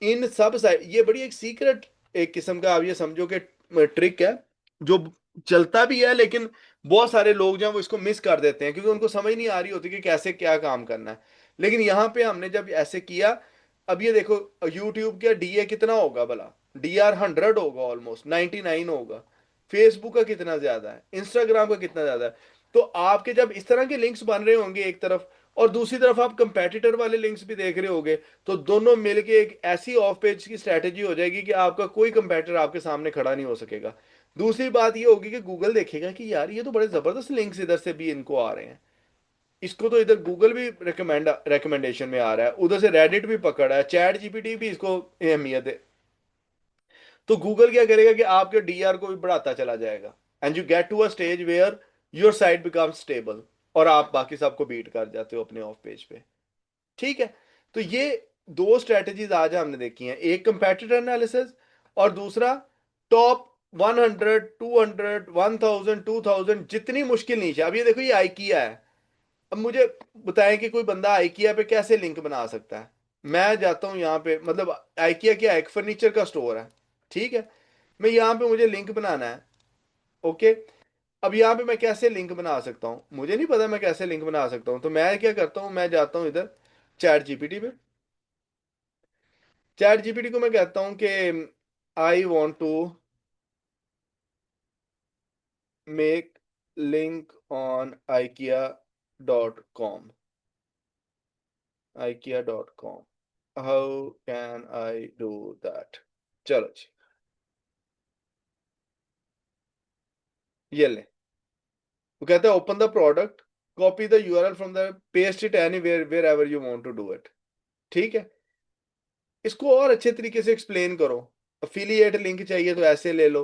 इन सब साइट, ये बड़ी एक सीक्रेट, एक किस्म का आप ये समझो कि ट्रिक है, जो चलता भी है, लेकिन बहुत सारे लोग जो हैं वो इसको मिस कर देते हैं, क्योंकि उनको समझ नहीं आ रही होती कि कैसे क्या काम करना है। लेकिन यहाँ पे हमने जब ऐसे किया, अब ये देखो, यूट्यूब का डीए कितना होगा भला? डीआर 100 होगा, ऑलमोस्ट 99 होगा। फेसबुक का कितना ज्यादा है, इंस्टाग्राम का कितना ज्यादा है। तो आपके जब इस तरह के लिंक्स बन रहे होंगे एक तरफ, और दूसरी तरफ आप कंपेटिटर वाले लिंक्स भी देख रहे होंगे, तो दोनों मिलके एक ऐसी ऑफ पेज की स्ट्रेटेजी हो जाएगी कि आपका कोई कंपेटिटर आपके सामने खड़ा नहीं हो सकेगा। दूसरी बात ये होगी कि गूगल देखेगा कि यार ये तो बड़े जबरदस्त लिंक्स इधर से भी इनको आ रहे हैं, इसको तो इधर गूगल भी रिकमेंडेशन में आ रहा है, उधर से रेडिट भी पकड़ा है, चैट जीपीटी भी इसको अहमियत है। तो गूगल क्या करेगा कि आपके डीआर को भी बढ़ाता चला जाएगा, and you get to a stage where your site become stable, और आप बाकी सबको बीट कर जाते हो अपने ऑफ पेज पे। ठीक है, तो ये दो स्ट्रेटजीज आज हमने देखी हैं, एक कंपेटिटर एनालिसिस, और दूसरा टॉप 100, 200, 1000, 2000, जितनी मुश्किल नीचे। अब ये देखो, ये आइकिया है। अब मुझे बताएं कि कोई बंदा आइकिया पे कैसे लिंक बना सकता है? मैं जाता हूं यहाँ पे, मतलब आइकिया क्या है? एक फर्नीचर का स्टोर है, ठीक है। मैं यहाँ पे, मुझे लिंक बनाना है, ओके। अब यहाँ पे मैं कैसे लिंक बना सकता हूँ? मुझे नहीं पता मैं कैसे लिंक बना सकता हूँ, तो मैं क्या करता हूँ, मैं जाता हूँ इधर चैट जीपीटी पे। चैट जीपीटी को मैं कहता हूँ कि I want to make link on ikea.com, ikea.com, how can I do that? चलो जी, ये ले। वो कहता है open the product, copy the URL from the, paste it anywhere wherever you want to do it. ठीक है, इसको और अच्छे तरीके से एक्सप्लेन करो। अफिलिएट लिंक चाहिए तो ऐसे ले लो,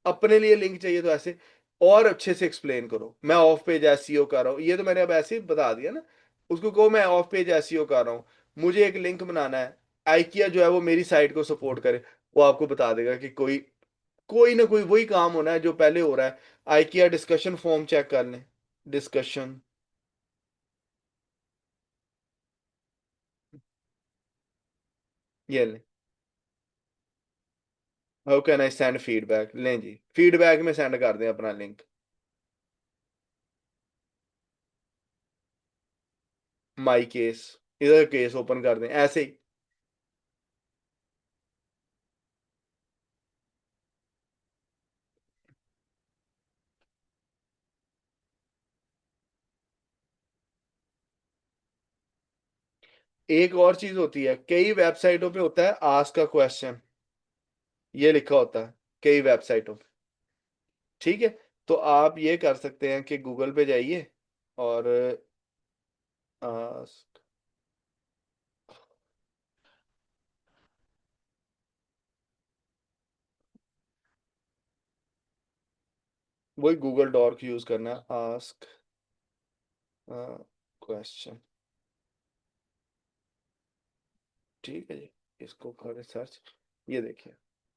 अपने लिए लिंक चाहिए तो ऐसे, और अच्छे से एक्सप्लेन करो। मैं ऑफ पेज एसईओ कर रहा हूँ, ये तो मैंने अब ऐसे ही बता दिया ना। उसको कहो मैं ऑफ पेज एसईओ कर रहा हूँ, मुझे एक लिंक बनाना है, आइकिया जो है वो मेरी साइट को सपोर्ट करे। वो आपको बता देगा कि कोई कोई ना कोई वही काम होना है जो पहले हो रहा है। आइकिया डिस्कशन फॉर्म चेक कर लें, डिस्कशन, ये लें। How can I send feedback, लें जी, फीडबैक में सेंड कर दें अपना लिंक। माई केस, इधर केस ओपन कर दें ऐसे ही। एक और चीज होती है, कई वेबसाइटों पे होता है आस्क अ क्वेश्चन, ये लिखा होता है कई वेबसाइटों पे। ठीक है, तो आप ये कर सकते हैं कि गूगल पे जाइए और ask, वही गूगल डॉक यूज करना है, आस्क क्वेश्चन। ठीक है जी, इसको करें सर्च। ये देखिए,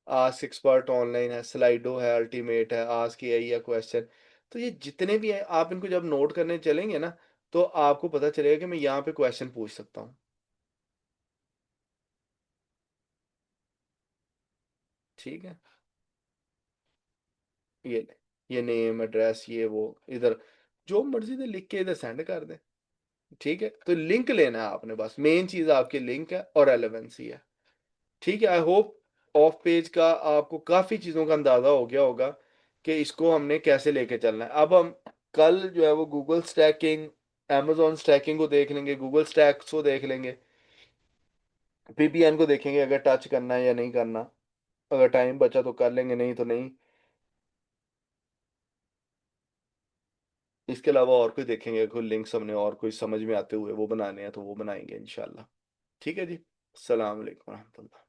आस्क एक्सपर्ट ऑनलाइन है, स्लाइडो है, अल्टीमेट है, आस्क एआई या क्वेश्चन। तो ये जितने भी हैं, आप इनको जब नोट करने चलेंगे ना, तो आपको पता चलेगा कि मैं यहाँ पे क्वेश्चन पूछ सकता हूँ। ठीक है, ये ले, ये नेम एड्रेस ये वो, इधर जो मर्जी दे लिख के इधर सेंड कर दे। ठीक है, तो लिंक लेना है आपने, बस मेन चीज आपकी लिंक है और रेलेवेंसी है। ठीक है, आई होप ऑफ पेज का आपको काफी चीजों का अंदाजा हो गया होगा कि इसको हमने कैसे लेके चलना है। अब हम कल जो है वो गूगल स्टैकिंग, amazon स्टैकिंग को देख लेंगे, गूगल स्टैक्स को देख लेंगे, वीपीएन को देखेंगे अगर टच करना है या नहीं करना। अगर टाइम बचा तो कर लेंगे, नहीं तो नहीं। इसके अलावा और कोई देखेंगे, कोई लिंक्स हमने और कोई समझ में आते हुए वो बनाने हैं तो वो बनाएंगे इंशाल्लाह। ठीक है जी, अस्सलाम वालेकुम रहमतुल्लाह।